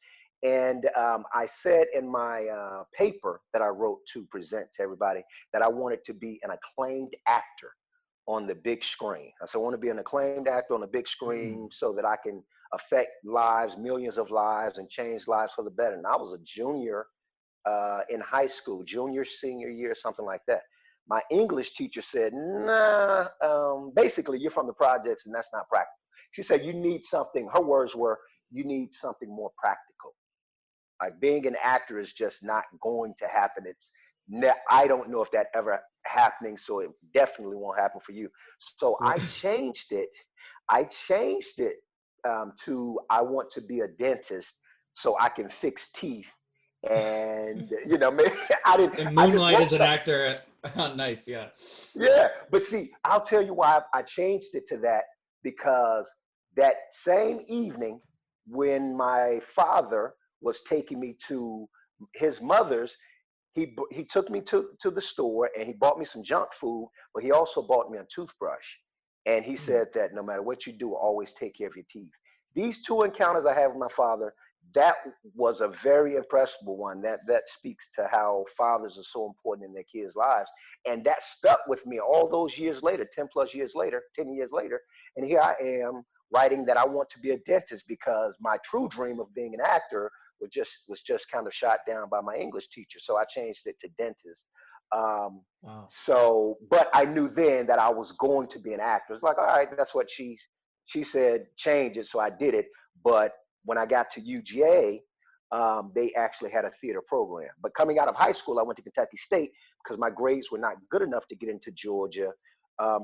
And I said in my paper that I wrote to present to everybody that I wanted to be an acclaimed actor on the big screen. I said, I want to be an acclaimed actor on the big screen so that I can affect lives, millions of lives, and change lives for the better. And I was a junior in high school, junior, senior year, something like that. My English teacher said, nah, basically you're from the projects and that's not practical. She said, you need something, her words were, you need something more practical. Like, being an actor is just not going to happen. It's I don't know if that ever happening, so it definitely won't happen for you. So I changed it. To I want to be a dentist so I can fix teeth. And maybe I didn't. And I just moonlight wrote as an something. actor on nights. Yeah. Yeah, but see, I'll tell you why I changed it to that, because that same evening when my father was taking me to his mother's, he took me to the store and he bought me some junk food, but he also bought me a toothbrush. And he said that no matter what you do, always take care of your teeth. These two encounters I have with my father, that was a very impressionable one. That speaks to how fathers are so important in their kids' lives. And that stuck with me all those years later, 10 plus years later, 10 years later. And here I am writing that I want to be a dentist because my true dream of being an actor was just kind of shot down by my English teacher. So I changed it to dentist. Wow. So, but I knew then that I was going to be an actor. It's like, all right, that's what she said, change it. So I did it. But when I got to UGA, they actually had a theater program. But coming out of high school, I went to Kentucky State because my grades were not good enough to get into Georgia.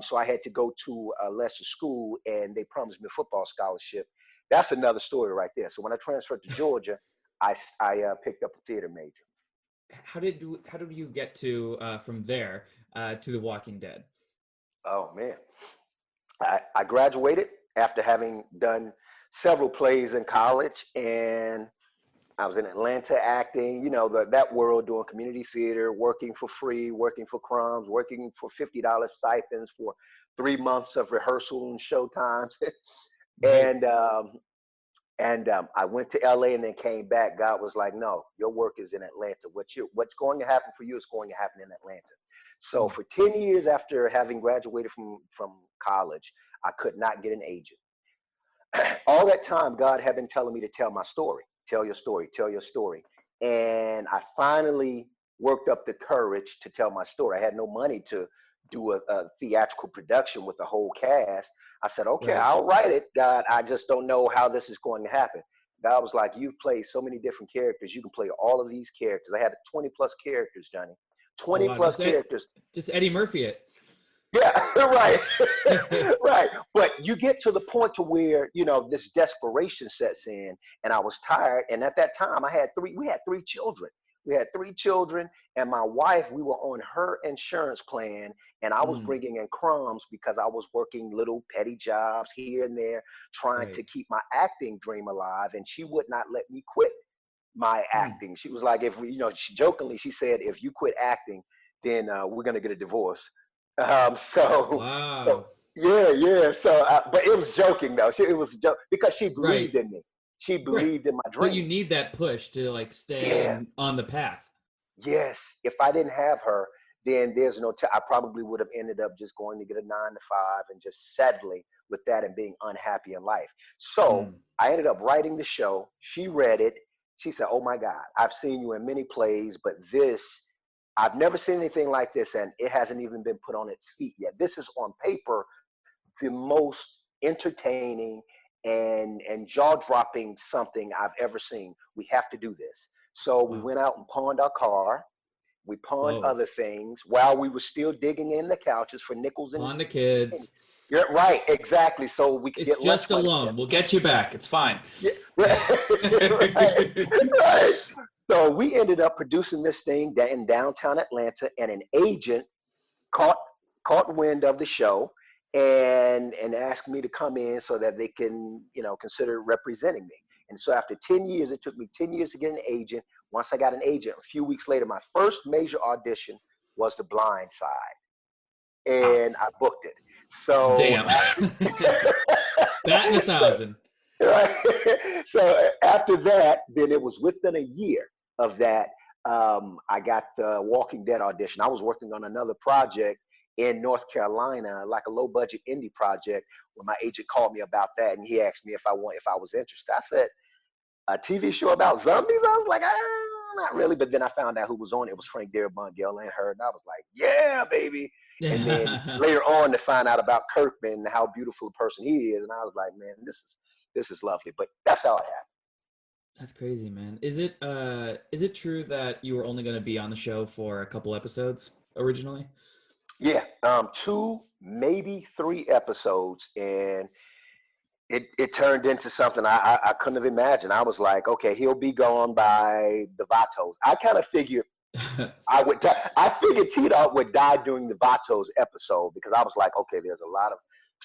So I had to go to a lesser school, and they promised me a football scholarship. That's another story right there. So when I transferred to Georgia, I picked up a theater major. How did you get to from there to The Walking Dead? Oh man, I graduated after having done several plays in college, and I was in Atlanta acting, that world, doing community theater, working for free, working for crumbs, working for $50 stipends for 3 months of rehearsal and show times. Right. And I went to LA and then came back. God was like, no, your work is in Atlanta. What's going to happen for you is going to happen in Atlanta. So for 10 years after having graduated from college, I could not get an agent. All that time, God had been telling me to tell my story, tell your story, tell your story. And I finally worked up the courage to tell my story. I had no money to do a theatrical production with the whole cast. I said, okay, Right. I'll write it, God. I just don't know how this is going to happen. God was like, you've played so many different characters. You can play all of these characters. I had 20 plus characters, Johnny. 20 Wow. plus characters. Just Eddie Murphy it. Yeah, right. Right. But you get to the point to where, this desperation sets in, and I was tired. And at that time we had three children. We had three children, and my wife, we were on her insurance plan, and I was bringing in crumbs because I was working little petty jobs here and there, trying to keep my acting dream alive. And she would not let me quit my acting. She was like, she said, if you quit acting, then we're going to get a divorce. So Wow. yeah. So, but it was joking though. It was a joke because she believed in me. She Right. believed in my dream. But you need that push to stay on the path. Yes. If I didn't have her, then there's no. I probably would have ended up just going to get a 9 to 5 and just settling with that and being unhappy in life. So I ended up writing the show. She read it. She said, "Oh my God, I've seen you in many plays, but I've never seen anything like this, and it hasn't even been put on its feet yet. This is on paper the most entertaining and jaw-dropping something I've ever seen. We have to do this." So we went out and pawned our car. We pawned other things while we were still digging in the couches for nickels and on the kids. pennies. Yeah, right, exactly. So we could get lunch just a loan. We'll get you back. It's fine. Yeah, right. So we ended up producing this thing in downtown Atlanta, and an agent caught wind of the show and asked me to come in so that they can, consider representing me. And so after 10 years, it took me 10 years to get an agent. Once I got an agent, a few weeks later, my first major audition was The Blind Side, and I booked it. So damn. Batting 1,000. Right. So after that, then it was within a year of that, I got the Walking Dead audition. I was working on another project in North Carolina, like a low budget indie project, when my agent called me about that, and he asked me if I was interested. I said, a TV show about zombies? I was like, not really. But then I found out who was on it. It was Frank Darabont, Gail Ann Hurd, and I was like, yeah, baby. And then later on to find out about Kirkman and how beautiful a person he is, and I was like, man, this is lovely. But that's how it happened. That's crazy, man. Is it true that you were only going to be on the show for a couple episodes originally? Yeah, 2, maybe 3 episodes, and it turned into something I couldn't have imagined. I was like, okay, he'll be gone by the Vatos. I kind of figured I would die. I figured T-Dog would die during the Vatos episode because I was like, okay, there's a lot of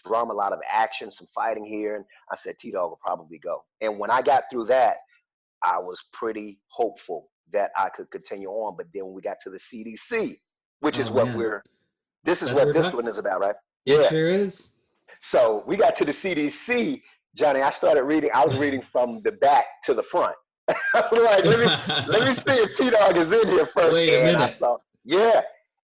drama, a lot of action, some fighting here, and I said T-Dog will probably go. And when I got through that, I was pretty hopeful that I could continue on. But then when we got to the CDC, which is Oh what man, this is that's what what we're this talking. one is about, right? It Yeah. sure is. So we got to the CDC, Johnny. I started reading. I was reading from the back to the front. I'm like, let me see if T-Dog is in here first. Wait a And I minute. saw, yeah.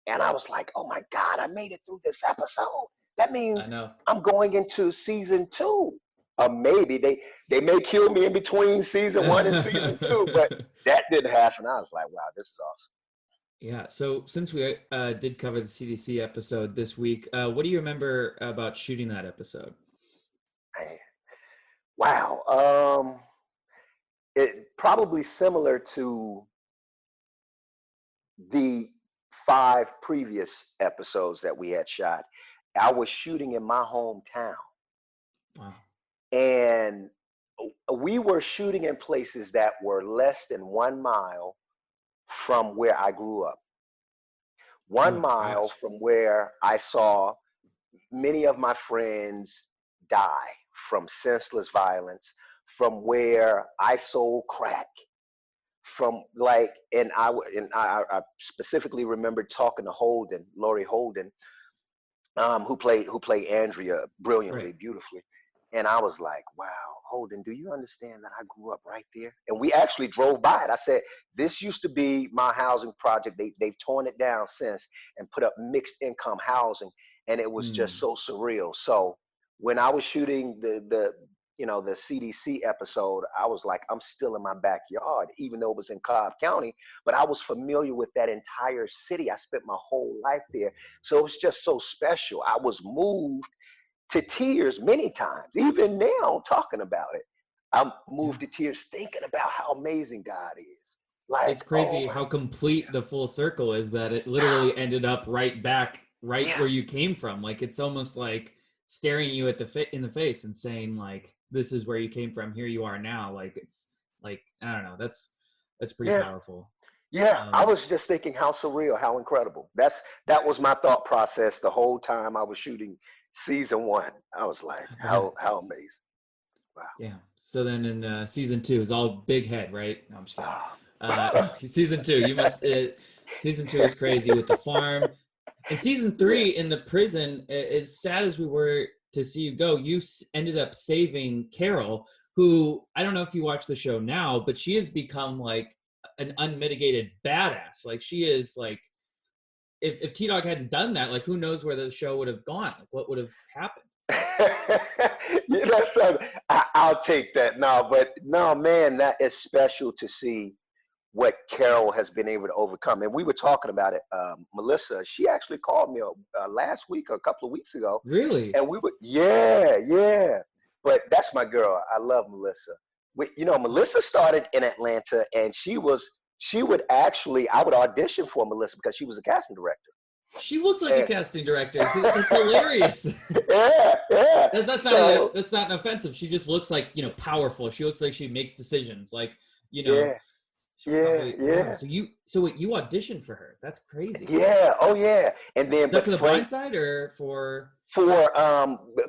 And I was like, oh my God, I made it through this episode. That I means know. I'm going into season 2. Maybe they may kill me in between season 1 and season 2, but that didn't happen. I was like, wow, this is awesome. Yeah. So since we did cover the CDC episode this week, what do you remember about shooting that episode? Man. Wow. It probably similar to the 5 previous episodes that we had shot. I was shooting in my hometown, Wow. and we were shooting in places that were less than 1 mile from where I grew up. 1 Oh mile gosh. from where I saw many of my friends die from senseless violence, from where I sold crack, from like, and I specifically remember talking to Laurie Holden, who played Andrea brilliantly, Right. beautifully. And I was like, wow, Holden, do you understand that I grew up right there? And we actually drove by it. I said, this used to be my housing project. They've torn it down since and put up mixed income housing. And it was just Hmm. so surreal. So when I was shooting the CDC episode, I was like, I'm still in my backyard, even though it was in Cobb County, but I was familiar with that entire city. I spent my whole life there. So it was just so special. I was moved to tears many times. Even now, talking about it, I'm Yeah. moved to tears thinking about how amazing God is. Like, It's oh crazy my, how complete the full circle is that it literally ended up right back right yeah, where you came from. Like it's almost like staring you at in the face and saying like this is where you came from, here you are now. Like it's like I don't know, that's pretty yeah, powerful. yeah. I Um was just thinking how surreal, how incredible. That was my thought process the whole time I was shooting season 1. I was like, I bet. how amazing. Wow. Yeah. So then in season 2 is all big head, right? No, I'm just kidding. Ah. Season 2, you must season 2 is crazy with the farm. And season Yeah. 3 in the prison, as sad as we were to see you go, you ended up saving Carol, who I don't know if you watch the show now, but she has become like an unmitigated badass. Like she is like, if T-Dog hadn't done that, like who knows where the show would have gone? Like what would have happened? So I'll take that. No, but no, man, that is special to see what Carol has been able to overcome. And we were talking about it. Melissa, she actually called me last week or a couple of weeks ago, Really? and we were, yeah, yeah. But that's my girl. I love Melissa. Melissa started in Atlanta, and she would actually, I would audition for Melissa because she was a casting director. She looks like a And, casting director. That's hilarious. yeah, yeah. So That's not an offensive. She just looks like, powerful. She looks like she makes decisions. Like, you know, yeah, she yeah, probably wow. yeah. So wait, you auditioned for her. That's crazy. Yeah, oh yeah. And then Is that but for The Frank Blind Side or for for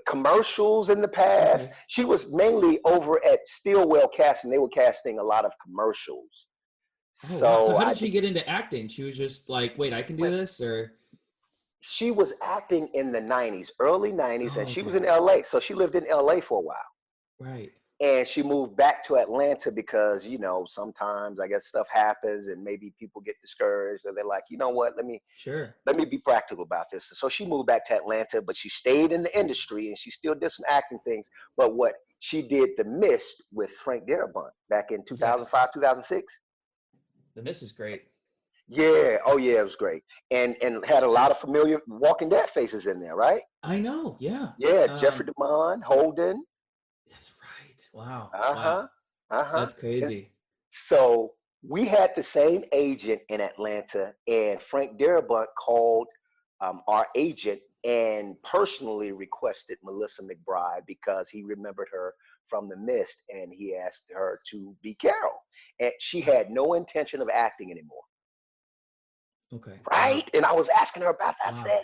commercials in the past, okay. she was mainly over at Stillwell Casting. They were casting a lot of commercials. Oh wow. So So how I did she get into acting? She was just like, wait, I can do well, this or she was acting in the 90s, early 90s, and oh she was okay. in LA. So she lived in LA for a while. Right. And she moved back to Atlanta because, sometimes I guess stuff happens and maybe people get discouraged or they're like, you know what, Sure. let me be practical about this. So she moved back to Atlanta, but she stayed in the industry and she still did some acting things. But what she did, The Mist with Frank Darabont back in 2005, Yes. 2006. The Miss is great. Yeah, oh yeah, it was great, and had a lot of familiar Walking Dead faces in there, right? I know, yeah. Yeah, Jeffrey DeMond, Holden. That's right. Wow. Uh Wow. huh. Uh-huh. That's crazy. So we had the same agent in Atlanta, and Frank Darabont called our agent and personally requested Melissa McBride because he remembered her from The Mist, and he asked her to be Carol. And she had no intention of acting anymore, Okay. Wow. right? And I was asking her about that. Wow.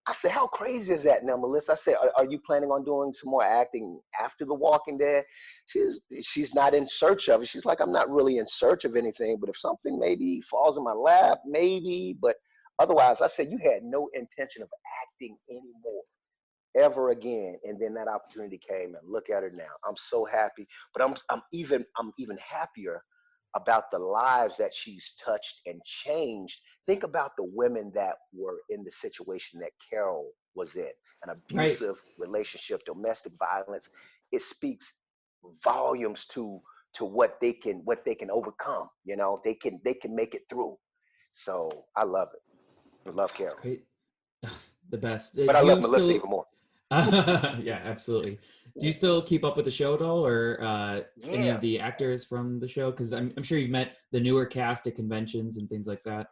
I said, how crazy is that now, Melissa? I said, are you planning on doing some more acting after The Walking Dead? She's not in search of it. She's like, I'm not really in search of anything, but if something maybe falls in my lap, maybe. But otherwise, I said, you had no intention of acting anymore, ever again. And then that opportunity came, and look at her now. I'm so happy. But I'm even happier about the lives that she's touched and changed. Think about the women that were in the situation that Carol was in, an Right. abusive relationship, domestic violence. It speaks volumes to what they can overcome. They can make it through. So I love it. I love That's Carol, great. The best. but I Do love you Melissa still? even more. Yeah, absolutely. Do you still keep up with the show at all, or any Yeah, of the actors from the show? Because I'm sure you've met the newer cast at conventions and things like that.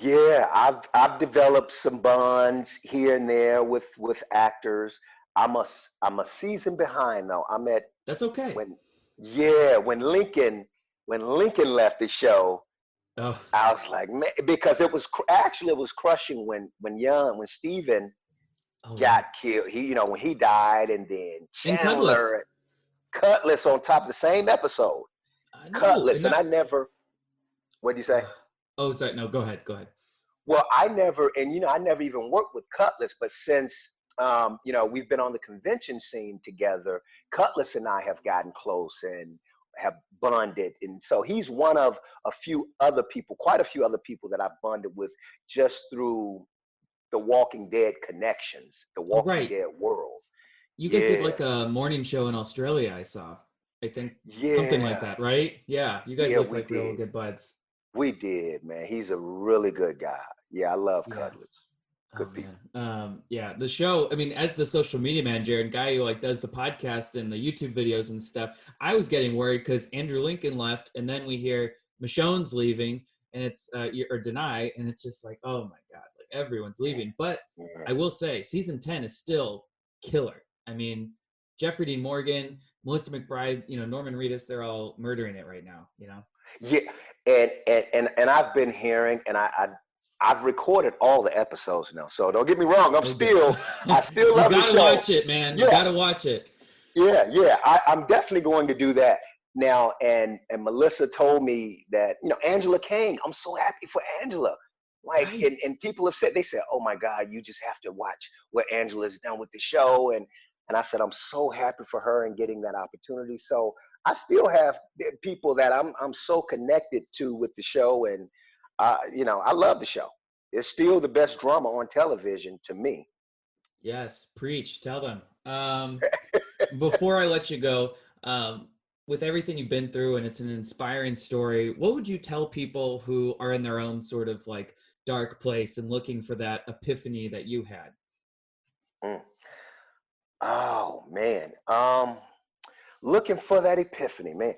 yeah. I've developed some bonds here and there with actors. I'm a season behind though. I'm at That's okay. when yeah when Lincoln left the show. Oh, I was like, man, because actually it was crushing when Steven oh yeah. got killed. When he died, and then And Cudlitz. Chandler Cutlass on top of the same episode. I know. Cutlass, And and I that. never. What do you say? Oh, sorry. No, go ahead. Go ahead. Well, I never even worked with Cutlass, but since we've been on the convention scene together, Cutlass and I have gotten close and have bonded, and so he's one of quite a few other people that I've bonded with just through the Walking Dead connections, the Oh, Walking right. Dead world. You guys did Yeah, like a morning show in Australia, I saw. I think something like yeah, that, right? Yeah. You guys yeah. looked We like real did, good buds. we did, man. He's a really good guy. Yeah, I love Yeah. Cutlass. Oh Good people. man. Yeah, the show, I mean, as the social media manager and guy who like does the podcast and the YouTube videos and stuff, I was getting worried because Andrew Lincoln left, and then we hear Michonne's leaving, and it's or Deny, and it's just like, oh my god, like everyone's leaving. But Yeah. I will say, season 10 is still killer. I mean, Jeffrey Dean Morgan, Melissa McBride, Norman Reedus, they're all murdering it right now. Yeah, and I've been hearing, and I've recorded all the episodes now. So don't get me wrong. Oh, good. I still You love the gotta show. watch it, man. You Yeah, gotta watch it. yeah. I'm definitely going to do that now. And Melissa told me that Angela Kang. I'm so happy for Angela. Like, Right. and people have said, oh my God, you just have to watch what Angela's done with the show. And I said, I'm so happy for her and getting that opportunity. So I still have people that I'm so connected to with the show, and I love the show. It's still the best drama on television to me. Yes, preach. Tell them. Before I let you go, with everything you've been through, and it's an inspiring story, what would you tell people who are in their own sort of like dark place and looking for that epiphany that you had? Mm. Oh man, looking for that epiphany, man.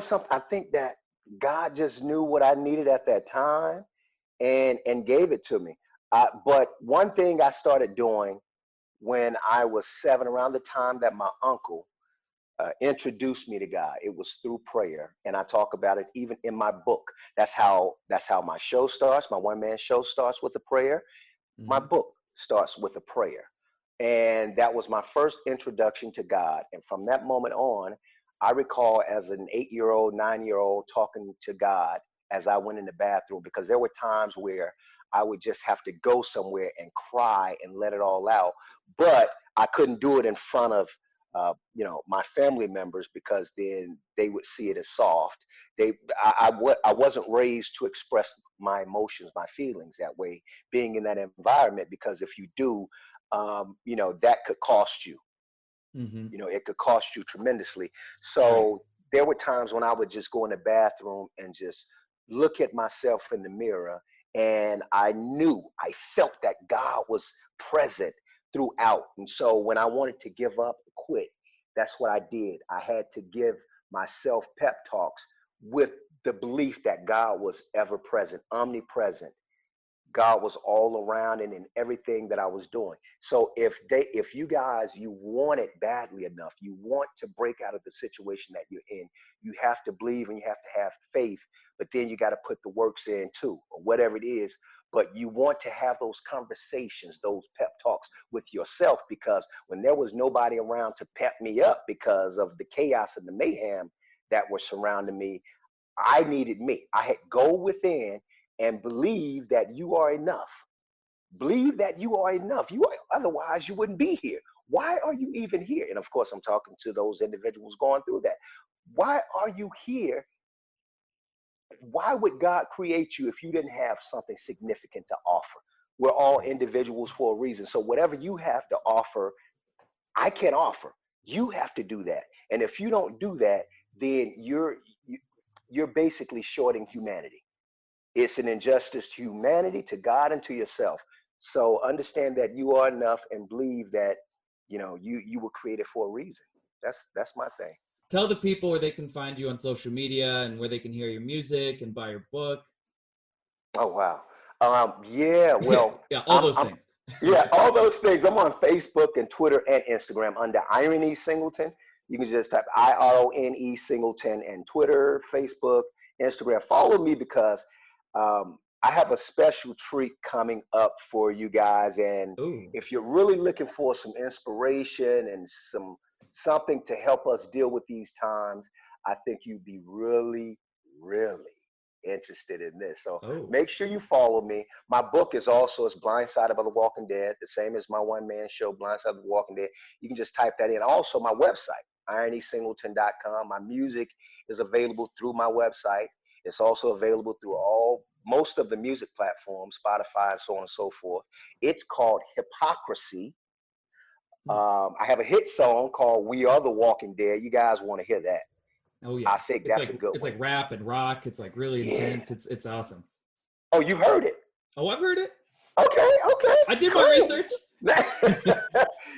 Something. I think that God just knew what I needed at that time, and gave it to me. But one thing I started doing when I was 7, around the time that my uncle introduced me to God, it was through prayer, and I talk about it even in my book. That's how my show starts. My one-man show starts with a prayer. My Hmm. book starts with a prayer. And that was my first introduction to God. And from that moment on, I recall as an 8-year-old, 9-year-old talking to God as I went in the bathroom, because there were times where I would just have to go somewhere and cry and let it all out. But I couldn't do it in front of my family members, because then they would see it as soft. I wasn't raised to express my emotions, my feelings that way, being in that environment, because if you do, that could cost you. Hmm. It could cost you tremendously. Right. So there were times when I would just go in the bathroom and just look at myself in the mirror, and I felt that God was present throughout. And so when I wanted to give up, quit, that's what I did. I had to give my self pep talks with the belief that God was ever present, omnipresent. God was all around and in everything that I was doing. So if you guys, you want it badly enough, you want to break out of the situation that you're in, you have to believe and you have to have faith, but then you got to put the works in too, or whatever it is. But you want to have those conversations, those pep talks with yourself, because when there was nobody around to pep me up because of the chaos and the mayhem that were surrounding me, I needed me. I had go within and believe that you are enough. Believe that you are enough. Otherwise, you wouldn't be here. Why are you even here? And of course, I'm talking to those individuals going through that. Why are you here? Why would God create you if you didn't have something significant to offer? We're all individuals for a reason. So whatever you have to offer, I can offer. You have to do that. And if you don't do that, then you're basically shorting humanity. It's an injustice to humanity, to God, and to yourself. So understand that you are enough and believe that, you were created for a reason. That's my thing. Tell the people where they can find you on social media and where they can hear your music and buy your book. Oh, wow. Yeah, well. Yeah, all those things. Yeah, all those things. I'm on Facebook and Twitter and Instagram under IronE Singleton. You can just type IRONE Singleton and Twitter, Facebook, Instagram. Follow me because I have a special treat coming up for you guys. And if you're really looking for some inspiration and something to help us deal with these times, I think you'd be really, really interested in this. So make sure you follow me. My book is Blindsided by the Walking Dead, the same as my one-man show, Blindsided by the Walking Dead. You can just type that in. Also, my website, IronESingleton.com. My music is available through my website. It's also available through most of the music platforms, Spotify, and so on and so forth. It's called Hypocrisy. I have a hit song called We Are the Walking Dead. You guys want to hear that? Oh yeah. I think that's a good one. It's like rap and rock. It's like really intense. It's awesome. Oh, you've heard it? Oh, I've heard it. Okay. I did my research.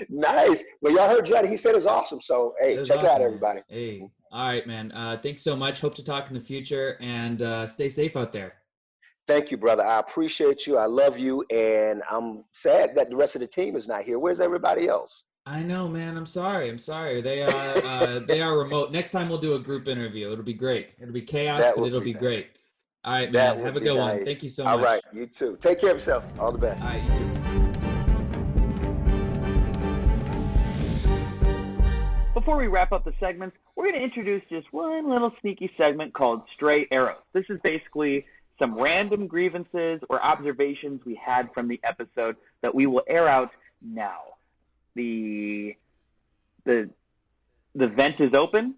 Nice. Well, y'all heard Johnny. He said it's awesome. So, hey, check it out, everybody. Hey. All right, man. Thanks so much. Hope to talk in the future, and stay safe out there. Thank you, brother. I appreciate you. I love you. And I'm sad that the rest of the team is not here. Where's everybody else? I know, man. I'm sorry. They are remote. Next time we'll do a group interview. It'll be great. It'll be chaos, but it'll be great. All right, man. Have a good one. Thank you so much. All right. You too. Take care of yourself. All the best. All right. You too. Before we wrap up the segments, we're going to introduce just one little sneaky segment called Stray Arrows. This is basically some random grievances or observations we had from the episode that we will air out now. The vent is open.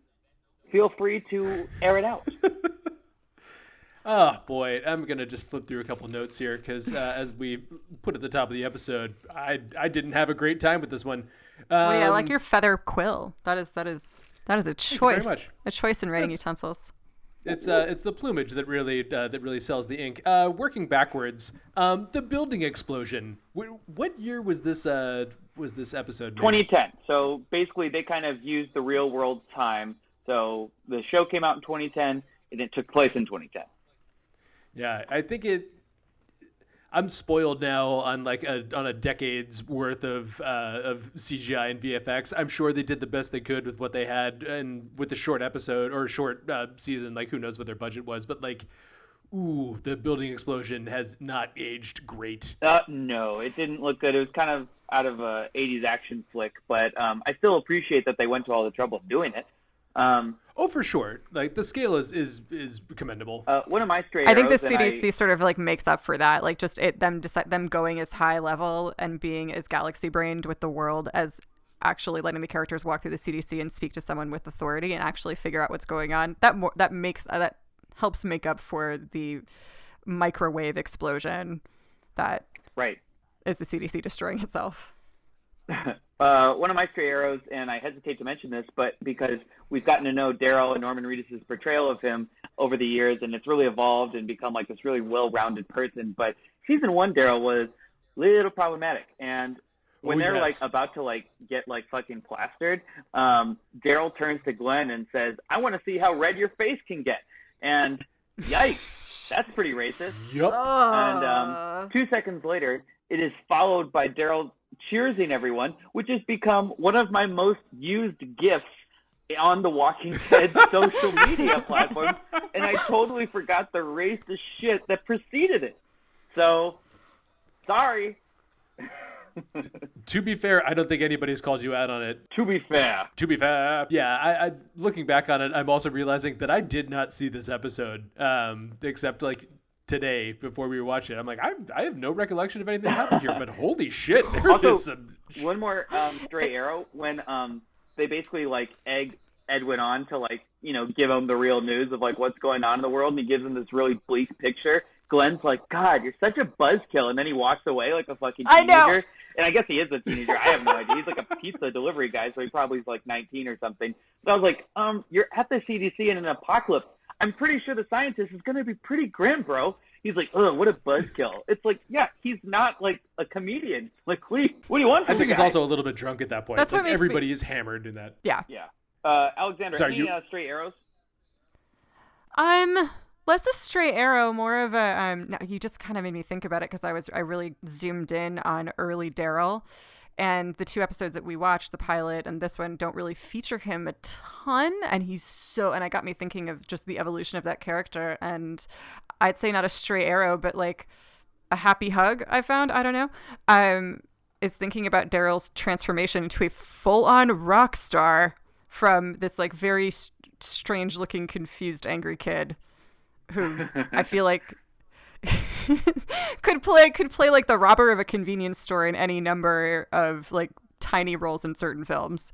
Feel free to air it out. Oh, boy. I'm going to just flip through a couple notes here because as we put at the top of the episode, I didn't have a great time with this one. Well, yeah, I like your feather quill. That is a choice. Very much. A choice in writing utensils. It's the plumage that really sells the ink. Working backwards, the building explosion. What year was this episode made? 2010. So basically, they kind of used the real world time. So the show came out in 2010, and it took place in 2010. Yeah, I think I'm spoiled now on a decade's worth of CGI and VFX. I'm sure they did the best they could with what they had, and with the short episode or short season, like who knows what their budget was, but the building explosion has not aged great. No, it didn't look good. It was kind of out of a 80s action flick, but I still appreciate that they went to all the trouble of doing it. For sure. Like the scale is commendable. One of my straight I think the arrows, CDC sort of makes up for that. Like just them going as high level and being as galaxy brained with the world as actually letting the characters walk through the CDC and speak to someone with authority and actually figure out what's going on. That helps make up for the microwave explosion that is the CDC destroying itself. One of my stray arrows, and I hesitate to mention this, but because we've gotten to know Daryl and Norman Reedus' portrayal of him over the years, and it's really evolved and become like this really well-rounded person. But season 1 Daryl was a little problematic, and when they're like about to like get like fucking plastered, Daryl turns to Glenn and says, "I want to see how red your face can get." And yikes, that's pretty racist. Yep. And 2 seconds later, it is followed by Daryl cheersing everyone, which has become one of my most used GIFs on the Walking Dead social media platform, and I totally forgot the racist shit that preceded it. So, sorry. To be fair, I don't think anybody's called you out on it. To be fair. Yeah, I looking back on it, I'm also realizing that I did not see this episode, except like today before we were watching it. I'm like, I have no recollection of anything that happened here, but holy shit, there also, is some... One more stray arrow, when they basically like egg Edwin on to like, you know, give him the real news of like what's going on in the world, and he gives him this really bleak picture. Glenn's like, "God, you're such a buzzkill," and then he walks away like a fucking teenager. I know. And I guess he is a teenager. I have no idea. He's like a pizza delivery guy, so he probably is like 19 or something. So I was like, you're at the CDC in an apocalypse. I'm pretty sure the scientist is going to be pretty grim, bro. He's like, "Oh, what a buzzkill." It's like, yeah, he's not like a comedian. Like, what do you want from I think the he's guy? also a little bit drunk at that point. That's like, what makes everybody is hammered in that. Yeah. Yeah. Alexander, Sorry, any stray arrows? Less a stray arrow, more of a no, you just kind of made me think about it because I really zoomed in on early Daryl, and the 2 episodes that we watched, the pilot and this one, don't really feature him a ton, and I got me thinking of just the evolution of that character, and I'd say not a stray arrow, but like a happy hug I found, I don't know, is thinking about Daryl's transformation into a full-on rock star from this like very strange looking confused angry kid who I feel like could play like the robber of a convenience store in any number of like tiny roles in certain films,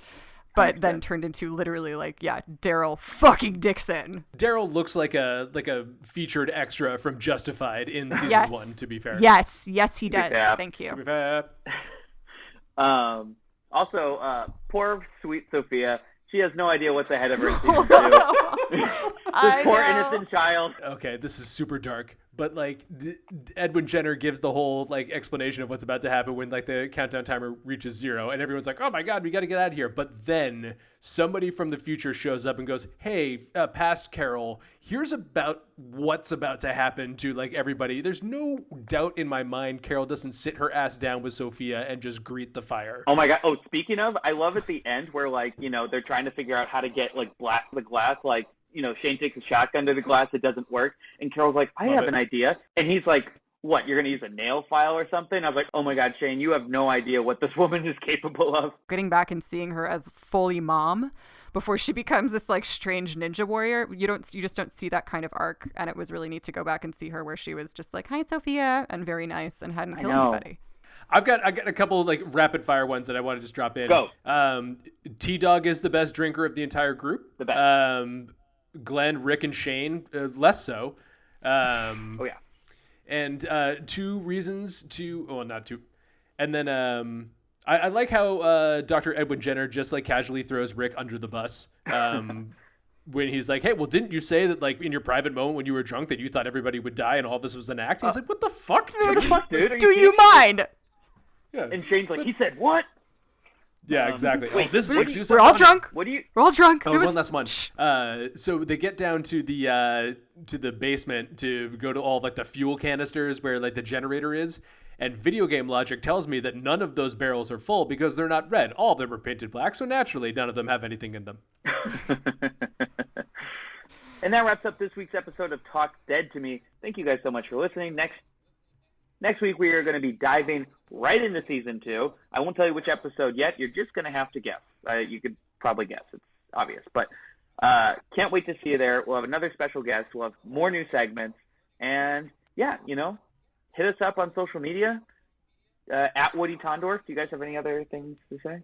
but then turned into literally like, yeah, Daryl fucking Dixon. Daryl looks like a featured extra from Justified in season 1, to be fair. Yes, he does. Thank you. To be fair. Also, poor sweet Sophia. She has no idea what's ahead of her in season 2. This poor innocent child. Okay, this is super dark, but like Edwin Jenner gives the whole like explanation of what's about to happen when like the countdown timer reaches 0, and everyone's like, "Oh my god, we got to get out of here!" But then somebody from the future shows up and goes, "Hey, past Carol, here's about what's about to happen to like everybody." There's no doubt in my mind Carol doesn't sit her ass down with Sophia and just greet the fire. Oh my god! Oh, speaking of, I love at the end where like, you know, they're trying to figure out how to get like the glass, like, you know, Shane takes a shotgun to the glass, it doesn't work, and Carol's like, "I have an idea," and he's like, "What, you're gonna use a nail file or something?" I was like, "Oh my god, Shane, you have no idea what this woman is capable of." Getting back and seeing her as fully mom before she becomes this like strange ninja warrior, you just don't see that kind of arc, and it was really neat to go back and see her where she was just like, "Hi, Sophia," and very nice and hadn't killed anybody. I got a couple of like rapid fire ones that I want to just drop in. Go. T-Dog is the best drinker of the entire group. The best. Glenn, Rick, and Shane less so. Oh yeah. And 2 reasons to, well, not 2. And then I like how Dr. Edwin Jenner just like casually throws Rick under the bus. When he's like, "Hey, well, didn't you say that like in your private moment when you were drunk that you thought everybody would die and all this was an act?" He's like, "What the fuck, dude? What the fuck, dude? Do you mind? Yeah. And Shane's like, "He said what?" Yeah, exactly. Wait, we're all drunk. What do you? We're all drunk. Oh, one last one. So they get down to the basement to go to all like the fuel canisters where like the generator is, and video game logic tells me that none of those barrels are full because they're not red. All of them are painted black, so naturally none of them have anything in them. And that wraps up this week's episode of Talk Dead to Me. Thank you guys so much for listening. Next week, we are going to be diving right into season 2. I won't tell you which episode yet. You're just going to have to guess. You could probably guess. It's obvious. But can't wait to see you there. We'll have another special guest. We'll have more new segments. And, yeah, you know, hit us up on social media, at Woody Tondorf. Do you guys have any other things to say?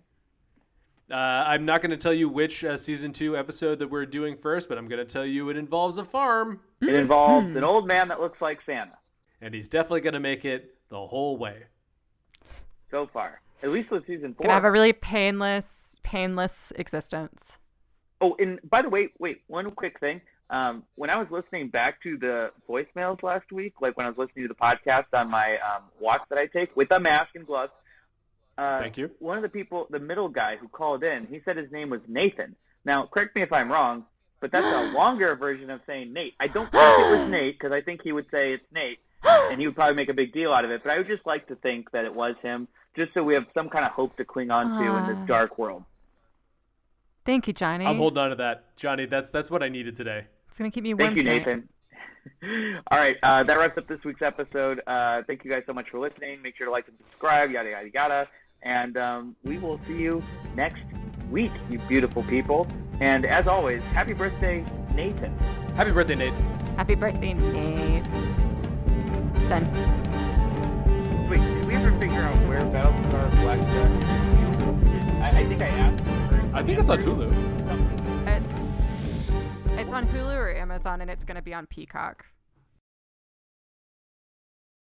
I'm not going to tell you which season 2 episode that we're doing first, but I'm going to tell you it involves a farm. It involves an old man that looks like Santa. And he's definitely going to make it the whole way. So far. At least with season 4. Gonna have a really painless existence. Oh, and by the way, wait, one quick thing. When I was listening back to the voicemails last week, like when I was listening to the podcast on my walks that I take with a mask and gloves, Thank you. One of the people, the middle guy who called in, he said his name was Nathan. Now, correct me if I'm wrong, but that's a longer version of saying Nate. I don't think it was Nate, because I think he would say it's Nate, and he would probably make a big deal out of it. But I would just like to think that it was him, just so we have some kind of hope to cling on to in this dark world. Thank you, Johnny. I'm holding on to that. Johnny, that's what I needed today. It's going to keep me warm Thank you, tonight. Nathan. All right, that wraps up this week's episode. Thank you guys so much for listening. Make sure to like and subscribe, yada, yada, yada. And we will see you next week, you beautiful people. And as always, happy birthday, Nathan. Happy birthday, Nate. Happy birthday, Nate. Ben. Wait, did we ever figure out where Battlestar Galactica? I think I asked her. I think it's on Hulu. It's on Hulu or Amazon, and it's going to be on Peacock.